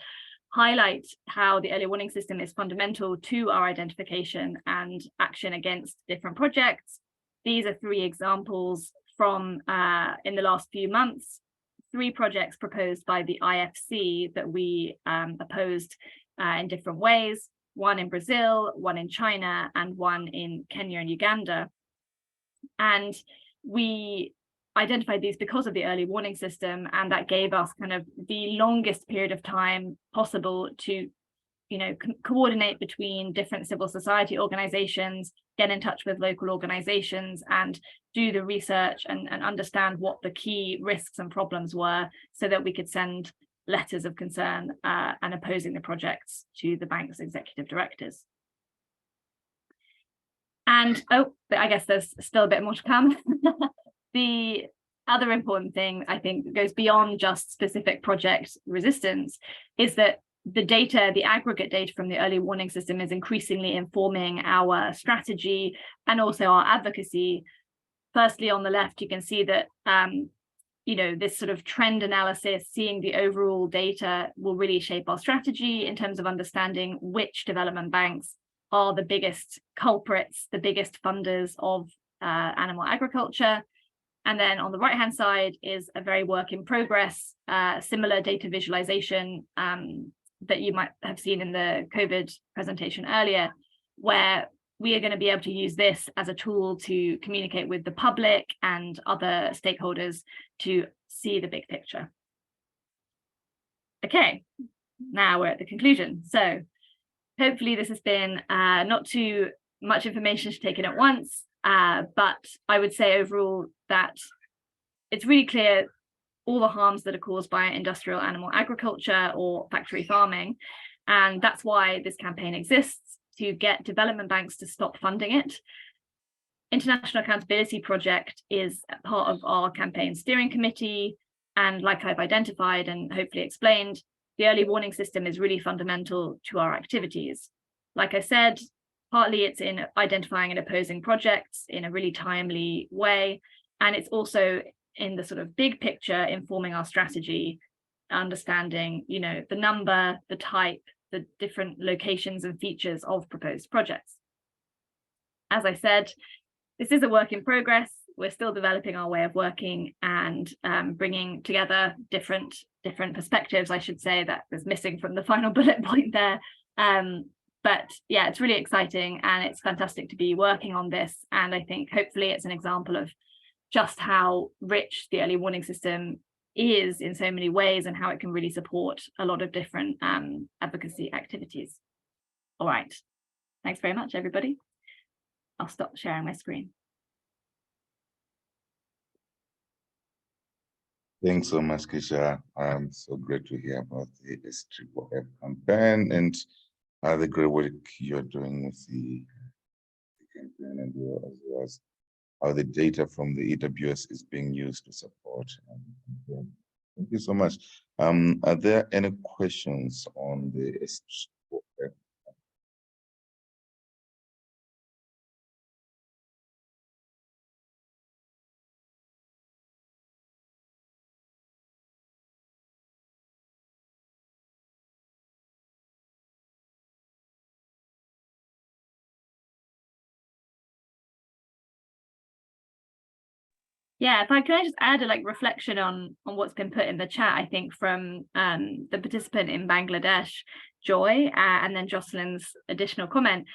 highlight how the early warning system is fundamental to our identification and action against different projects. These are 3 examples from in the last few months. 3 projects proposed by the IFC that we opposed in different ways, 1 in Brazil, 1 in China, and 1 in Kenya and Uganda. And we identified these because of the early warning system, and that gave us kind of the longest period of time possible to coordinate between different civil society organizations, get in touch with local organizations, and do the research and understand what the key risks and problems were, so that we could send letters of concern and opposing the projects to the bank's executive directors. And I guess there's still a bit more to come. The other important thing, I think, goes beyond just specific project resistance, is that the data, the aggregate data from the early warning system, is increasingly informing our strategy and also our advocacy. Firstly, on the left, you can see that this sort of trend analysis, seeing the overall data, will really shape our strategy in terms of understanding which development banks are the biggest culprits, the biggest funders of animal agriculture. And then on the right-hand side is a very work in progress, similar data visualization that you might have seen in the COVID presentation earlier, where we are going to be able to use this as a tool to communicate with the public and other stakeholders to see the big picture. Okay, now we're at the conclusion. So hopefully this has been not too much information to take in at once, but I would say overall that it's really clear all the harms that are caused by industrial animal agriculture or factory farming. And that's why this campaign exists, to get development banks to stop funding it. International Accountability Project is part of our campaign steering committee. And like I've identified and hopefully explained, the early warning system is really fundamental to our activities. Like I said, partly it's in identifying and opposing projects in a really timely way. And it's also in the sort of big picture informing our strategy understanding, you know, the number, the type, the different locations and features of proposed projects. As I said, this is a work in progress. We're still developing our way of working and bringing together different perspectives, I should say, that was missing from the final bullet point there. But yeah, it's really exciting and it's fantastic to be working on this. And I think hopefully it's an example of just how rich the early warning system is in so many ways and how it can really support a lot of different advocacy activities. All right, thanks very much, everybody. I'll stop sharing my screen. Thanks so much, Keisha. So great to hear about the SFFF campaign and the great work you're doing with the campaign, and as well as how the data from the EWS is being used to support. Thank you so much. Are there any questions on the SFFF? Yeah, if I could just add a reflection on what's been put in the chat, I think from the participant in Bangladesh, Joy, and then Jocelyn's additional comment.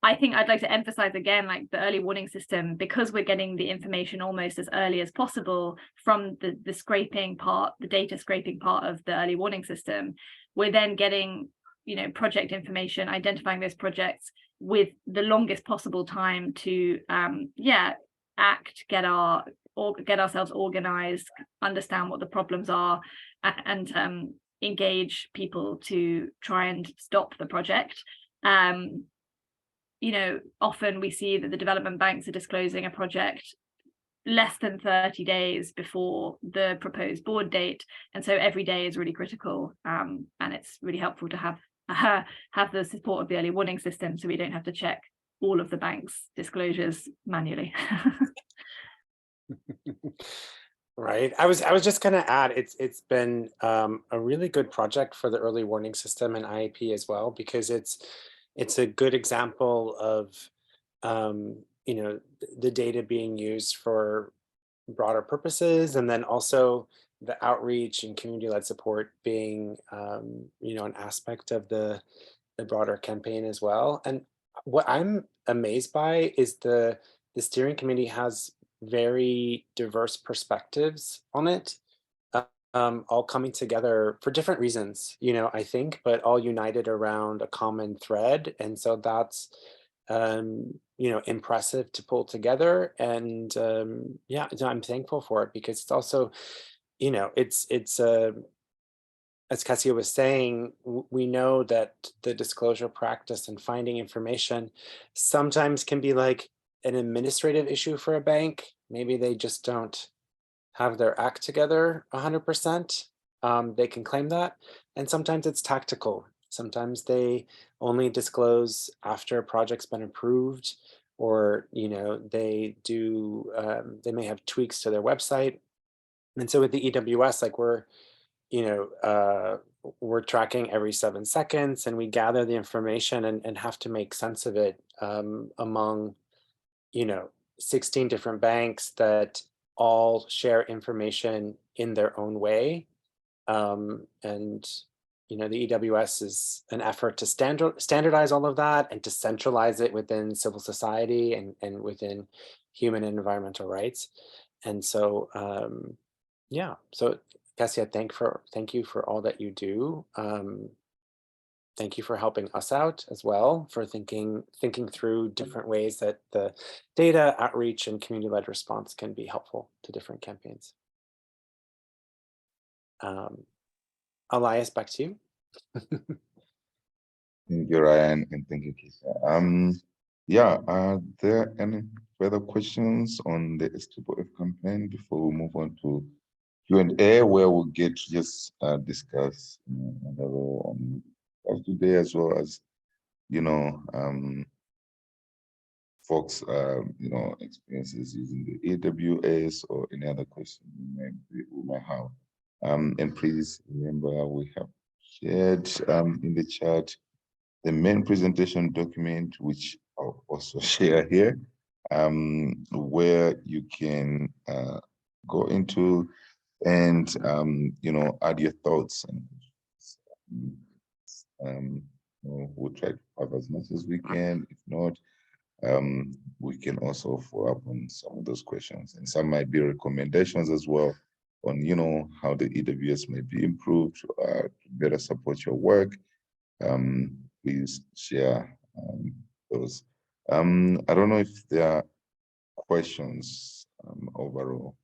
I think I'd like to emphasize again, the early warning system, because we're getting the information almost as early as possible from the scraping part, the data scraping part of the early warning system. We're then getting, you know, project information, identifying those projects with the longest possible time to, act, get ourselves organized, understand what the problems are, and engage people to try and stop the project. You know, often we see that the development banks are disclosing a project less than 30 days before the proposed board date, and so every day is really critical, and it's really helpful to have the support of the early warning system so we don't have to check all of the bank's disclosures manually. Right. I was just going to add, it's been a really good project for the early warning system and IAP as well, because it's a good example of you know, the data being used for broader purposes, and then also the outreach and community-led support being you know, an aspect of the broader campaign as well. And what I'm amazed by is the steering committee has very diverse perspectives on it, all coming together for different reasons, you know, I think, but all united around a common thread. And so that's, you know, impressive to pull together. And yeah, I'm thankful for it, because it's also, you know, it's as Cassia was saying, we know that the disclosure practice and finding information sometimes can be like an administrative issue for a bank. Maybe they just don't have their act together 100%. They can claim that. And sometimes it's tactical. Sometimes they only disclose after a project's been approved, or, you know, they do, they may have tweaks to their website. And so with the EWS, we're, you know, we're tracking every 7 seconds, and we gather the information and have to make sense of it among, you know, 16 different banks that all share information in their own way. And, you know, the EWS is an effort to standardize all of that and to centralize it within civil society and within human and environmental rights. And so, yeah, so Cassia, thank you for all that you do. Thank you for helping us out as well, for thinking through different ways that the data outreach and community-led response can be helpful to different campaigns. Elias, back to you. Thank you, Ryan, and thank you, Keisha. Yeah, are there any further questions on the SFFF campaign before we move on to Q&A, where we'll get to just discuss another role on today, as well as, you know, folks, you know, experiences using the EWS or any other question we may have. And please remember, we have shared in the chat the main presentation document, which I'll also share here, where you can go into and add your thoughts. And we'll try to cover as much as we can. If not, we can also follow up on some of those questions, and some might be recommendations as well on how the EWS might be improved to better support your work. Please share those. I don't know if there are questions overall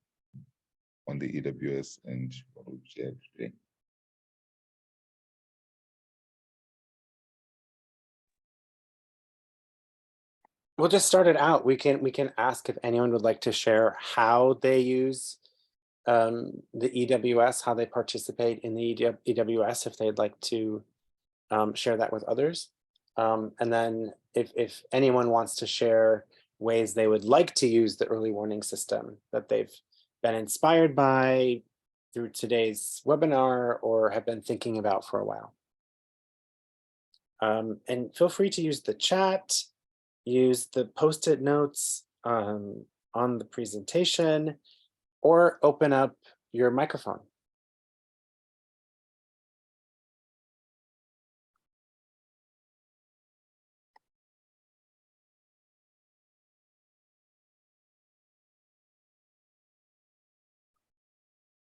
on the EWS and what we've shared today. We'll just start it out. We can ask if anyone would like to share how they use the EWS, how they participate in the EWS, if they'd like to share that with others. And then if anyone wants to share ways they would like to use the early warning system that they've been inspired by through today's webinar or have been thinking about for a while. And feel free to use the chat, use the post-it notes on the presentation, or open up your microphone.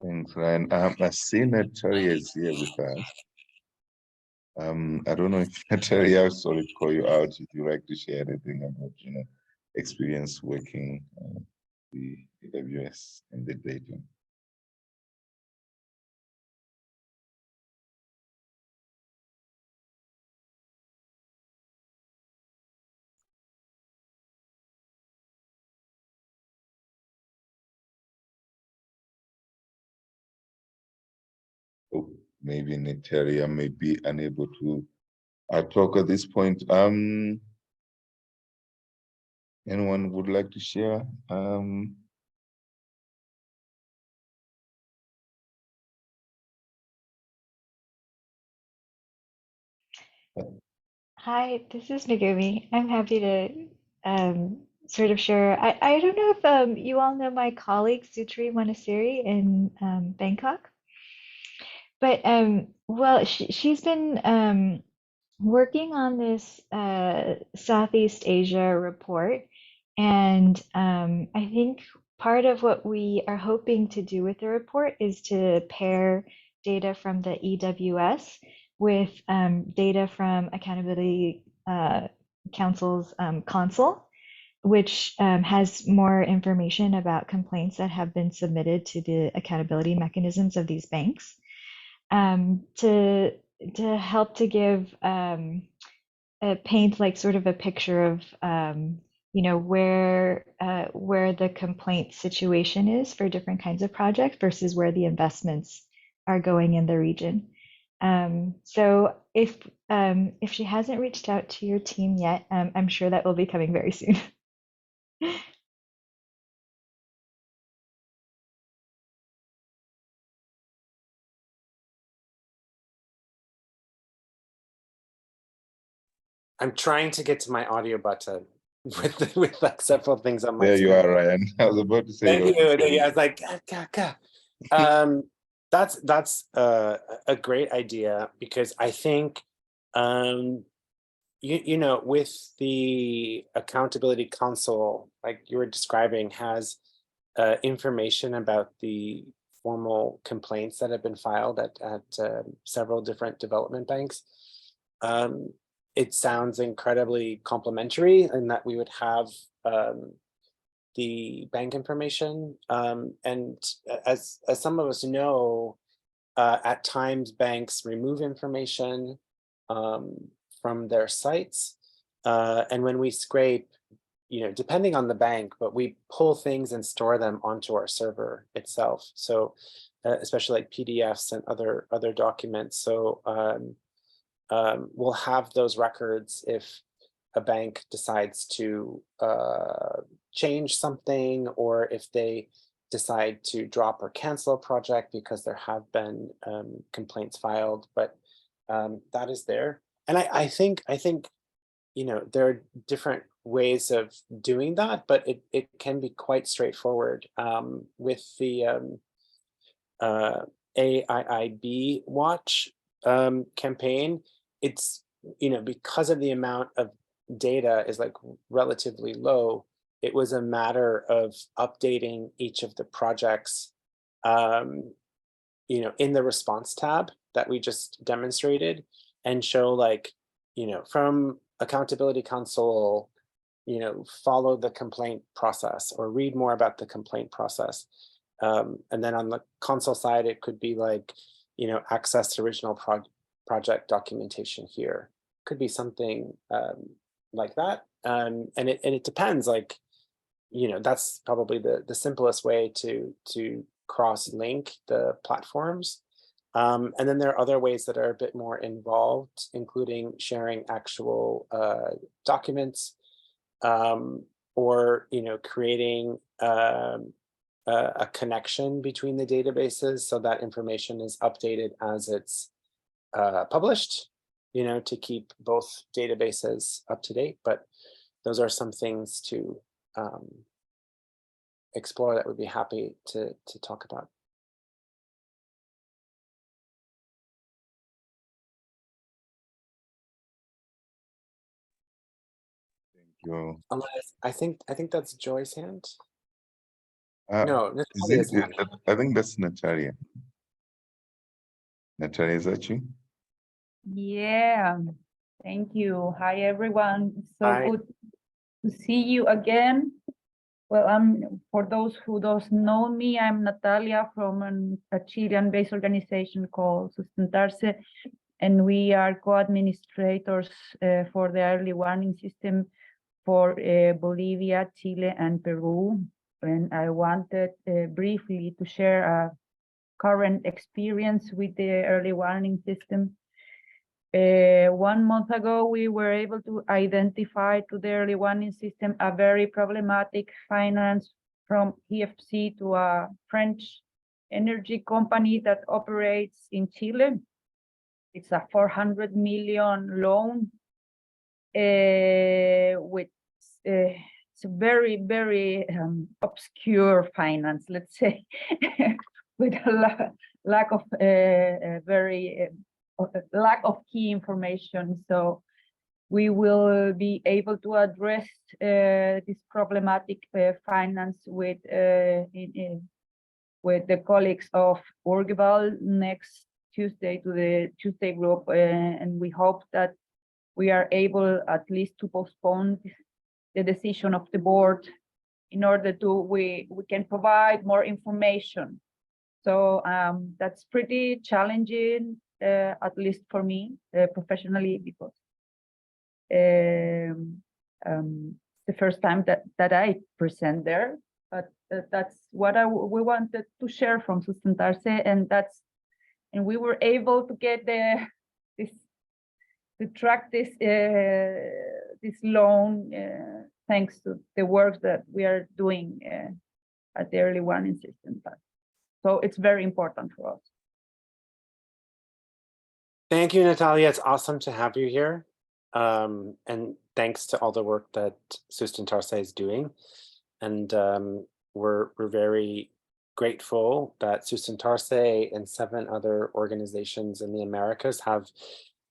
Thanks, Ryan. I've seen that Terry is here with us. I don't know if Terry, I sorry to call you out. If you like to share anything about experience working the AWS and the data. Oh, maybe Natalia may be unable to talk at this point. Anyone would like to share? Hi, this is Megumi. I'm happy to sort of share. I don't know if you all know my colleague Sutri Manasiri in Bangkok, but well, she's been working on this Southeast Asia report, and I think part of what we are hoping to do with the report is to pair data from the EWS with data from Accountability Council's console, which has more information about complaints that have been submitted to the accountability mechanisms of these banks, to help to give paint like sort of a picture of where the complaint situation is for different kinds of projects versus where the investments are going in the region. So if she hasn't reached out to your team yet, I'm sure that will be coming very soon. I'm trying to get to my audio button with like several things on my There screen. you are, Ryan. I was about to say. Thank you. I was like, that's a great idea, because I think with the accountability console, like you were describing, has information about the formal complaints that have been filed at several different development banks. It sounds incredibly complementary in that we would have the bank information. And as some of us know, at times banks remove information from their sites. And when we scrape, depending on the bank, but we pull things and store them onto our server itself. So especially like PDFs and other documents. So we'll have those records if a bank decides to change something, or if they decide to drop or cancel a project because there have been complaints filed, but that is there. And I think, you know, there are different ways of doing that, but it can be quite straightforward. With the AIIB Watch campaign, it's, you know, because of the amount of data is like relatively low, it was a matter of updating each of the projects, you know, in the response tab that we just demonstrated, and show like, you know, from Accountability Console, you know, follow the complaint process or read more about the complaint process. And then on the console side, it could be like, you know, access original project documentation here. Could be something like that. And it depends, like, you know, that's probably the simplest way to cross-link the platforms. And then there are other ways that are a bit more involved, including sharing actual documents, or, you know, creating a connection between the databases so that information is updated as it's published, you know, to keep both databases up to date. But those are some things to explore that we'd be happy to talk about. You. Unless I think that's Joy's hand. No, Natalia's hand. I think that's Natalia. Natalia, is that you? Yeah, thank you. Hi, everyone. So Hi. good to see you again. Well, for those who don't know me, I'm Natalia from a Chilean-based organization called Sustentarse, and we are co-administrators for the early warning system for Bolivia, Chile, and Peru. And I wanted briefly to share a current experience with the early warning system. 1 month ago, we were able to identify to the early warning system a very problematic finance from EFC to a French energy company that operates in Chile. It's a 400 million loan with it's a very, very obscure finance, let's say, with a lack of lack of key information. So we will be able to address this problematic finance with the colleagues of Urgebal next Tuesday to the Tuesday group, and we hope that we are able at least to postpone the decision of the board in order to we can provide more information. So that's pretty challenging, at least for me professionally, because the first time that I present there. But that's what we wanted to share from Sustentarse, and we were able to get to track this loan thanks to the work that we are doing at the early warning system. So it's very important for us. Thank you, Natalia. It's awesome to have you here. And thanks to all the work that Sustentarse is doing. And we're very grateful that Sustentarse and 7 other organizations in the Americas have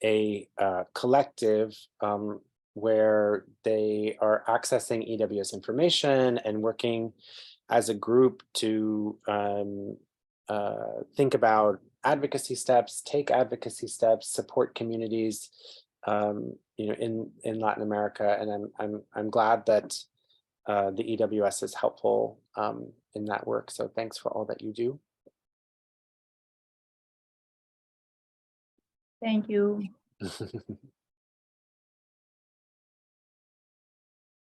a collective where they are accessing EWS information and working as a group to think about advocacy steps, take advocacy steps, support communities, you know, in Latin America. And I'm glad that the EWS is helpful in that work. So thanks for all that you do. Thank you.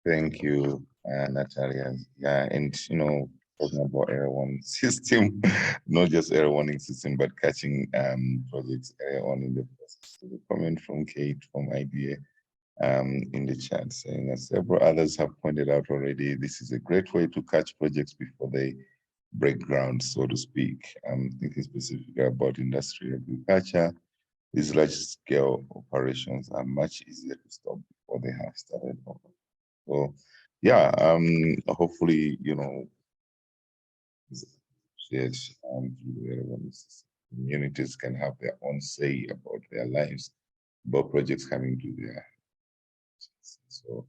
Thank you, Natalia. Yeah, and you know, talking about error warning system, not just error warning system, but catching projects on in the process. So the comment from Kate from IDA in the chat saying, as several others have pointed out already, this is a great way to catch projects before they break ground, so to speak. I'm thinking specifically about industrial agriculture. These large-scale operations are much easier to stop before they have started over. So, yeah, hopefully, shared communities can have their own say about their lives, about projects coming to their. So,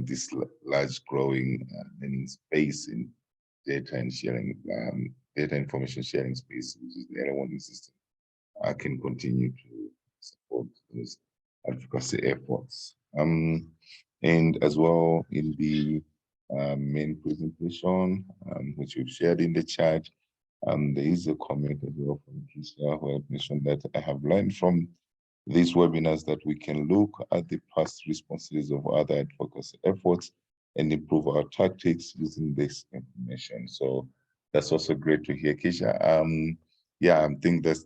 this large growing learning space in data and sharing, data information sharing space, which is the early warning system, can continue to support those advocacy efforts. And as well in the main presentation, which we've shared in the chat, there is a comment as well from Keisha, who had mentioned that I have learned from these webinars that we can look at the past responses of other advocacy efforts and improve our tactics using this information. So that's also great to hear, Keisha. Yeah, I think that's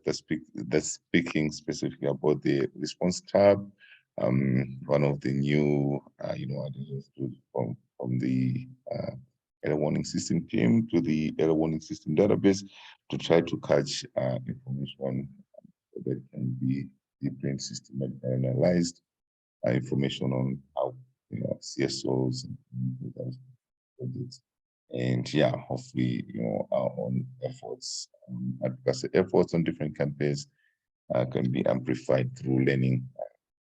speaking specifically about the response tab. One of the new, additions from the early warning system team to the early warning system database to try to catch information that can be deeply and systematically analyzed, information on how CSOs and projects. And yeah, hopefully, our own efforts, advocacy efforts on different campaigns can be amplified through learning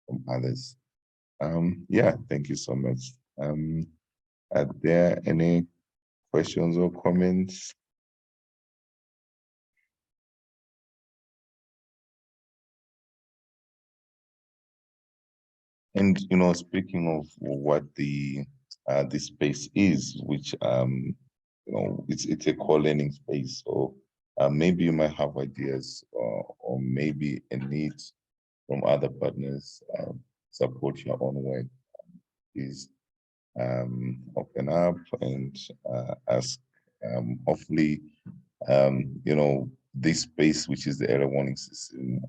from others. Yeah, thank you so much. Are there any questions or comments? And speaking of what the space is, which it's a co-learning space. So maybe you might have ideas or maybe a need from other partners support your own work. Please open up and ask. Hopefully, this space, which is the early warning system,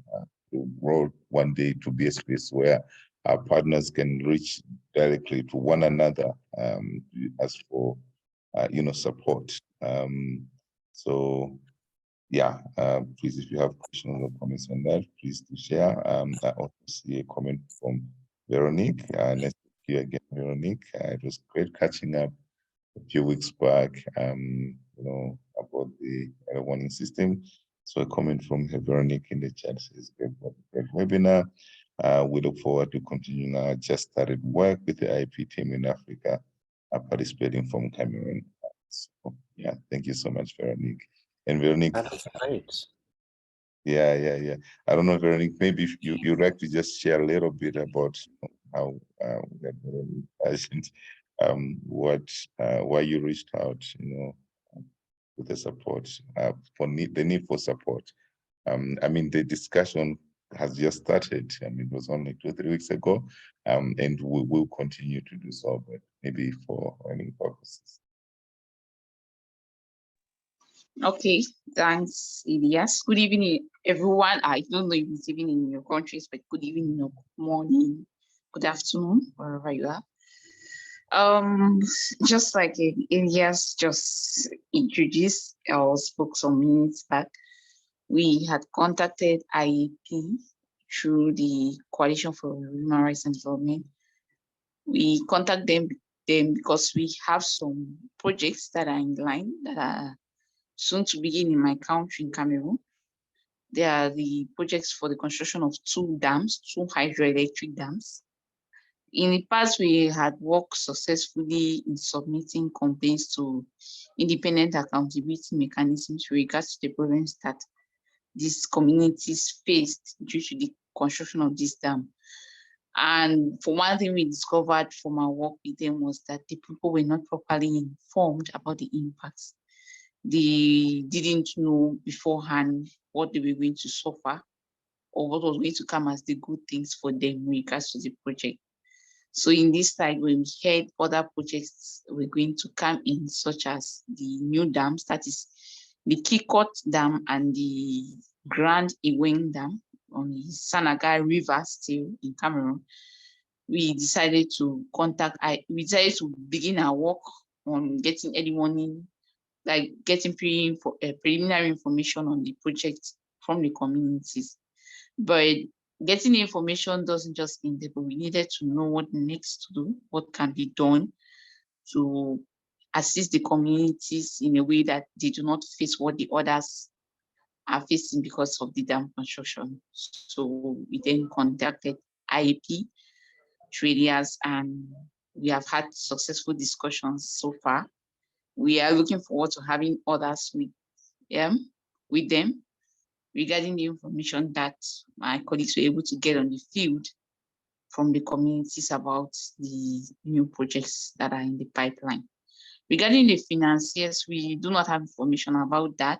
will grow one day to be a space where our partners can reach directly to one another, ask for, support. So, yeah, please, if you have questions or comments on that, please do share. I also see a comment from Veronique. Nice to see you again, Veronique. It was great catching up a few weeks back, about the early warning system. So a comment from Veronique in the chat says, great webinar. We look forward to continuing our just started work with the IP team in Africa, participating from Cameroon. So, yeah, thank you so much, Veronique. And Veronique, that's great. Yeah. I don't know, Veronique, maybe if you'd like to just share a little bit about how why you reached out, with the support, for the need for support. I mean, the discussion has just started. I mean, it was only 2-3 weeks ago, and we will continue to do so, but maybe for learning purposes. Okay, thanks, Elias. Good evening, everyone. I don't know if it's even in your countries, but good evening, good morning, good afternoon, wherever you are. Just like Elias just introduced or spoke some minutes back, we had contacted IEP through the Coalition for Human Rights and Development. We contact them because we have some projects that are in line that are soon to begin in my country, in Cameroon. They are the projects for the construction of 2 dams, 2 hydroelectric dams. In the past, we had worked successfully in submitting complaints to independent accountability mechanisms with regards to the problems that these communities faced due to the construction of this dam. And for one thing we discovered from our work with them was that the people were not properly informed about the impacts. They didn't know beforehand what they were going to suffer or what was going to come as the good things for them in regards to the project. So in this slide, when we heard other projects were going to come in, such as the new dams, that is the Kikot Dam and the Grand Iweng Dam on the Sanaga River still in Cameroon, we decided to begin our work on getting early warning like getting preliminary information on the project from the communities. But getting the information doesn't just end there, but we needed to know what next to do, what can be done to assist the communities in a way that they do not face what the others are facing because of the dam construction. So we then contacted IAP traders, and we have had successful discussions so far. We are looking forward to having others with them regarding the information that my colleagues were able to get on the field from the communities about the new projects that are in the pipeline. Regarding the financiers, we do not have information about that.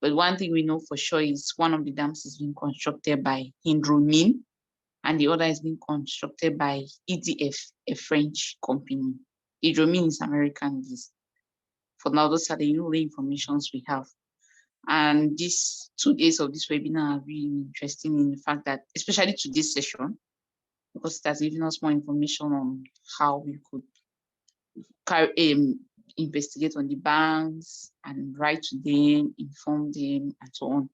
But one thing we know for sure is one of the dams is being constructed by Hydromin, and the other is being constructed by EDF, a French company. Hydromin is American. For now, those are the only informations we have. And these 2 days of this webinar are really interesting in the fact that, especially today's session, because it has given us more information on how we could investigate on the banks and write to them, inform them, and so on.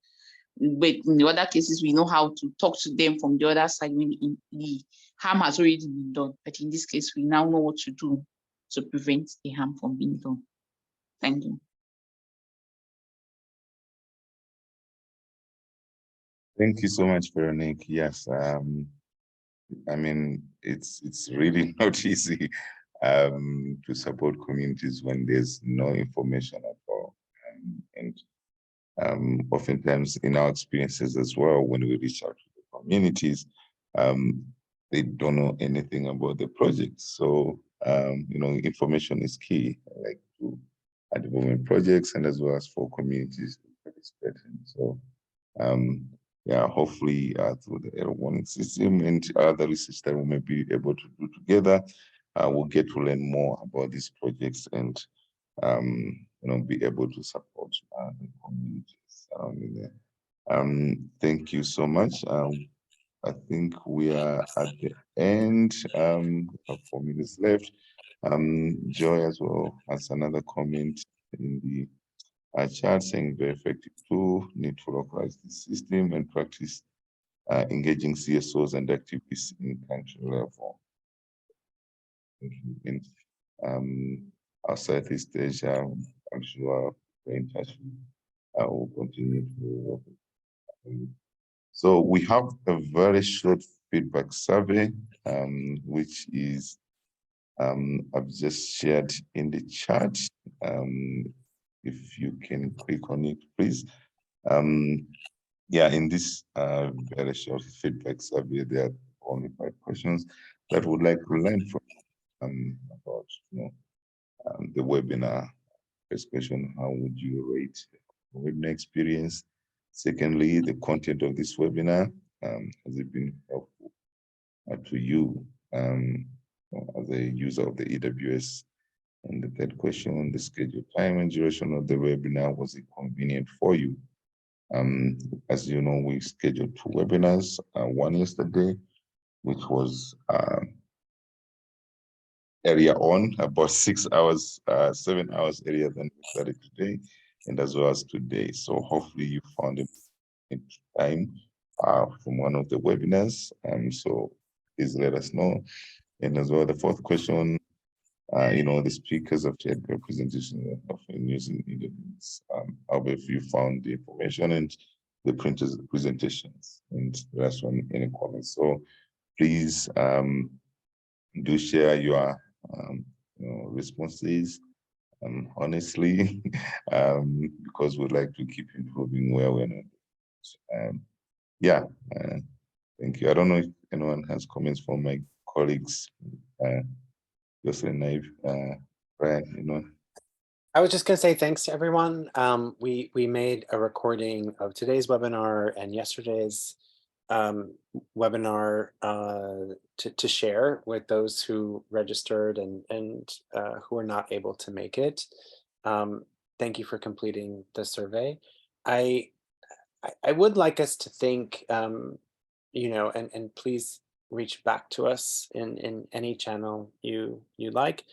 But in the other cases, we know how to talk to them from the other side when the harm has already been done. But in this case, we now know what to do to prevent the harm from being done. Thank you. Thank you so much, Veronique. Yes, I mean, it's really not easy to support communities when there's no information at all. And oftentimes in our experiences as well, when we reach out to the communities, they don't know anything about the project. So, you know, information is key, like to development projects and as well as for communities to participate in. So, yeah, hopefully through the error warning system and other research that we may be able to do together, we'll get to learn more about these projects and you know, be able to support the communities around there. Thank you so much. I think we are at the end. We have 4 minutes left. Joy as well has another comment in the chat saying very effective tool, need to localize the system and practice engaging CSOs and activists in country level. In our Southeast Asia, I'm sure we're in touch. I will continue to work with you. So we have a very short feedback survey, which is I've just shared in the chat. If you can click on it, please. Yeah, in this very short feedback survey, there are only 5 questions that would like to learn from about, you know, the webinar. First question: how would you rate the webinar experience? Secondly, the content of this webinar, has it been helpful to you as a user of the EWS? And the third question: the schedule, time, and duration of the webinar, was it convenient for you? As you know, we scheduled 2 webinars, one yesterday, which was earlier on, about 6 hours, 7 hours earlier than we started today, and as well as today. So hopefully you found it in time from one of the webinars. So please let us know. And as well, the fourth question, you know, the speakers have shared their presentation of using EWS. However, if you found the information and the printers presentations, and the last one, any comments. So please do share your you know, responses honestly, because we'd like to keep improving where we're not. Yeah, thank you. I don't know if anyone has comments from my colleagues. Jocelyn, Naive, Brian, you know. I was just going to say thanks to everyone. We made a recording of today's webinar and yesterday's webinar to share with those who registered and who are not able to make it. Thank you for completing the survey. I would like us to think, you know, and please reach back to us in any channel you like,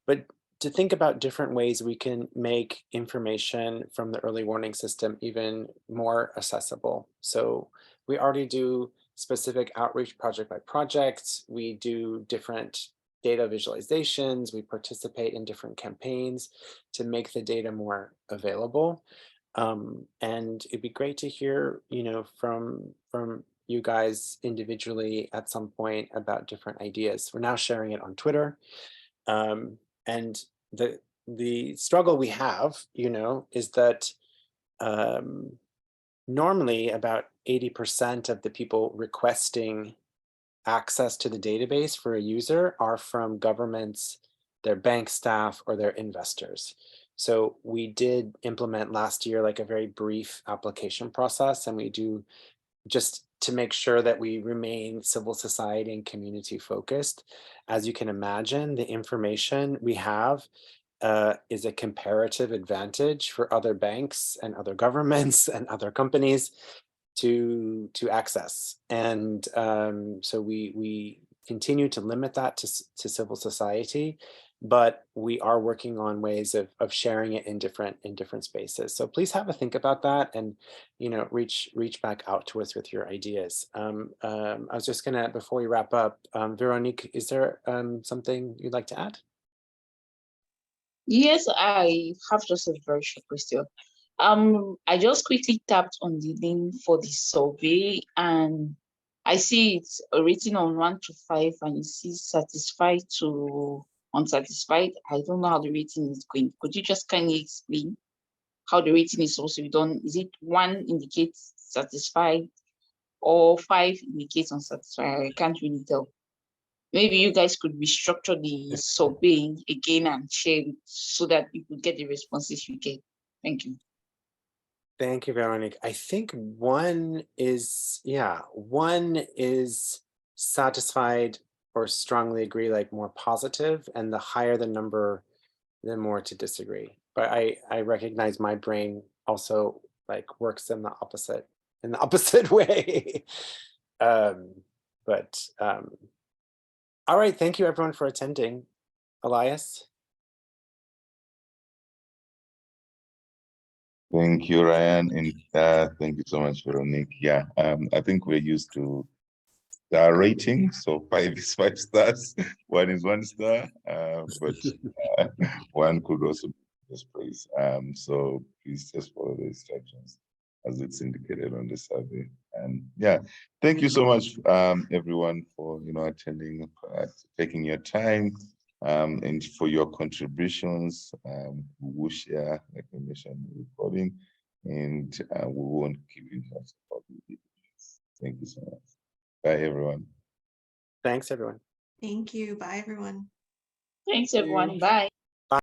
but to think about different ways we can make information from the early warning system even more accessible. So we already do specific outreach project by project. We do different data visualizations. We participate in different campaigns to make the data more available. And it'd be great to hear, from you guys individually at some point about different ideas. We're now sharing it on Twitter. And the struggle we have, is that normally about 80% of the people requesting access to the database for a user are from governments, their bank staff, or their investors. So we did implement last year like a very brief application process, and we do just to make sure that we remain civil society and community focused. As you can imagine, the information we have is a comparative advantage for other banks and other governments and other companies to access. And so we continue to limit that to civil society, but we are working on ways of sharing it in different spaces. So please have a think about that, and reach back out to us with your ideas. I was just gonna, before we wrap up, Veronique, is there something you'd like to add? Yes, I have just a very short question. I just quickly tapped on the link for the survey, and I see it's a rating on 1 to 5, and it says satisfied to unsatisfied. I don't know how the rating is going. Could you just kindly explain how the rating is also done? Is it 1 indicates satisfied or 5 indicates unsatisfied? I can't really tell. Maybe you guys could restructure the survey again and share it so that people get the responses you get. Thank you. Thank you, Veronique. I think 1 is satisfied or strongly agree, like more positive, and the higher the number, the more to disagree. But I recognize my brain also like works in the opposite way. All right, thank you everyone for attending. Elias? Thank you, Ryan, and thank you so much, Veronique. Yeah, I think we're used to star rating, so 5 is 5 stars, 1 is 1 star, but 1 could also be just praise. So please just follow the instructions as it's indicated on the survey. And yeah, thank you so much, everyone, for attending, taking your time, and for your contributions. We will share, like I mentioned, the recording, and we won't keep in touch about the videos. Thank you so much. Bye, everyone. Thanks, everyone. Thank you. Bye, everyone. Thanks, everyone. Bye.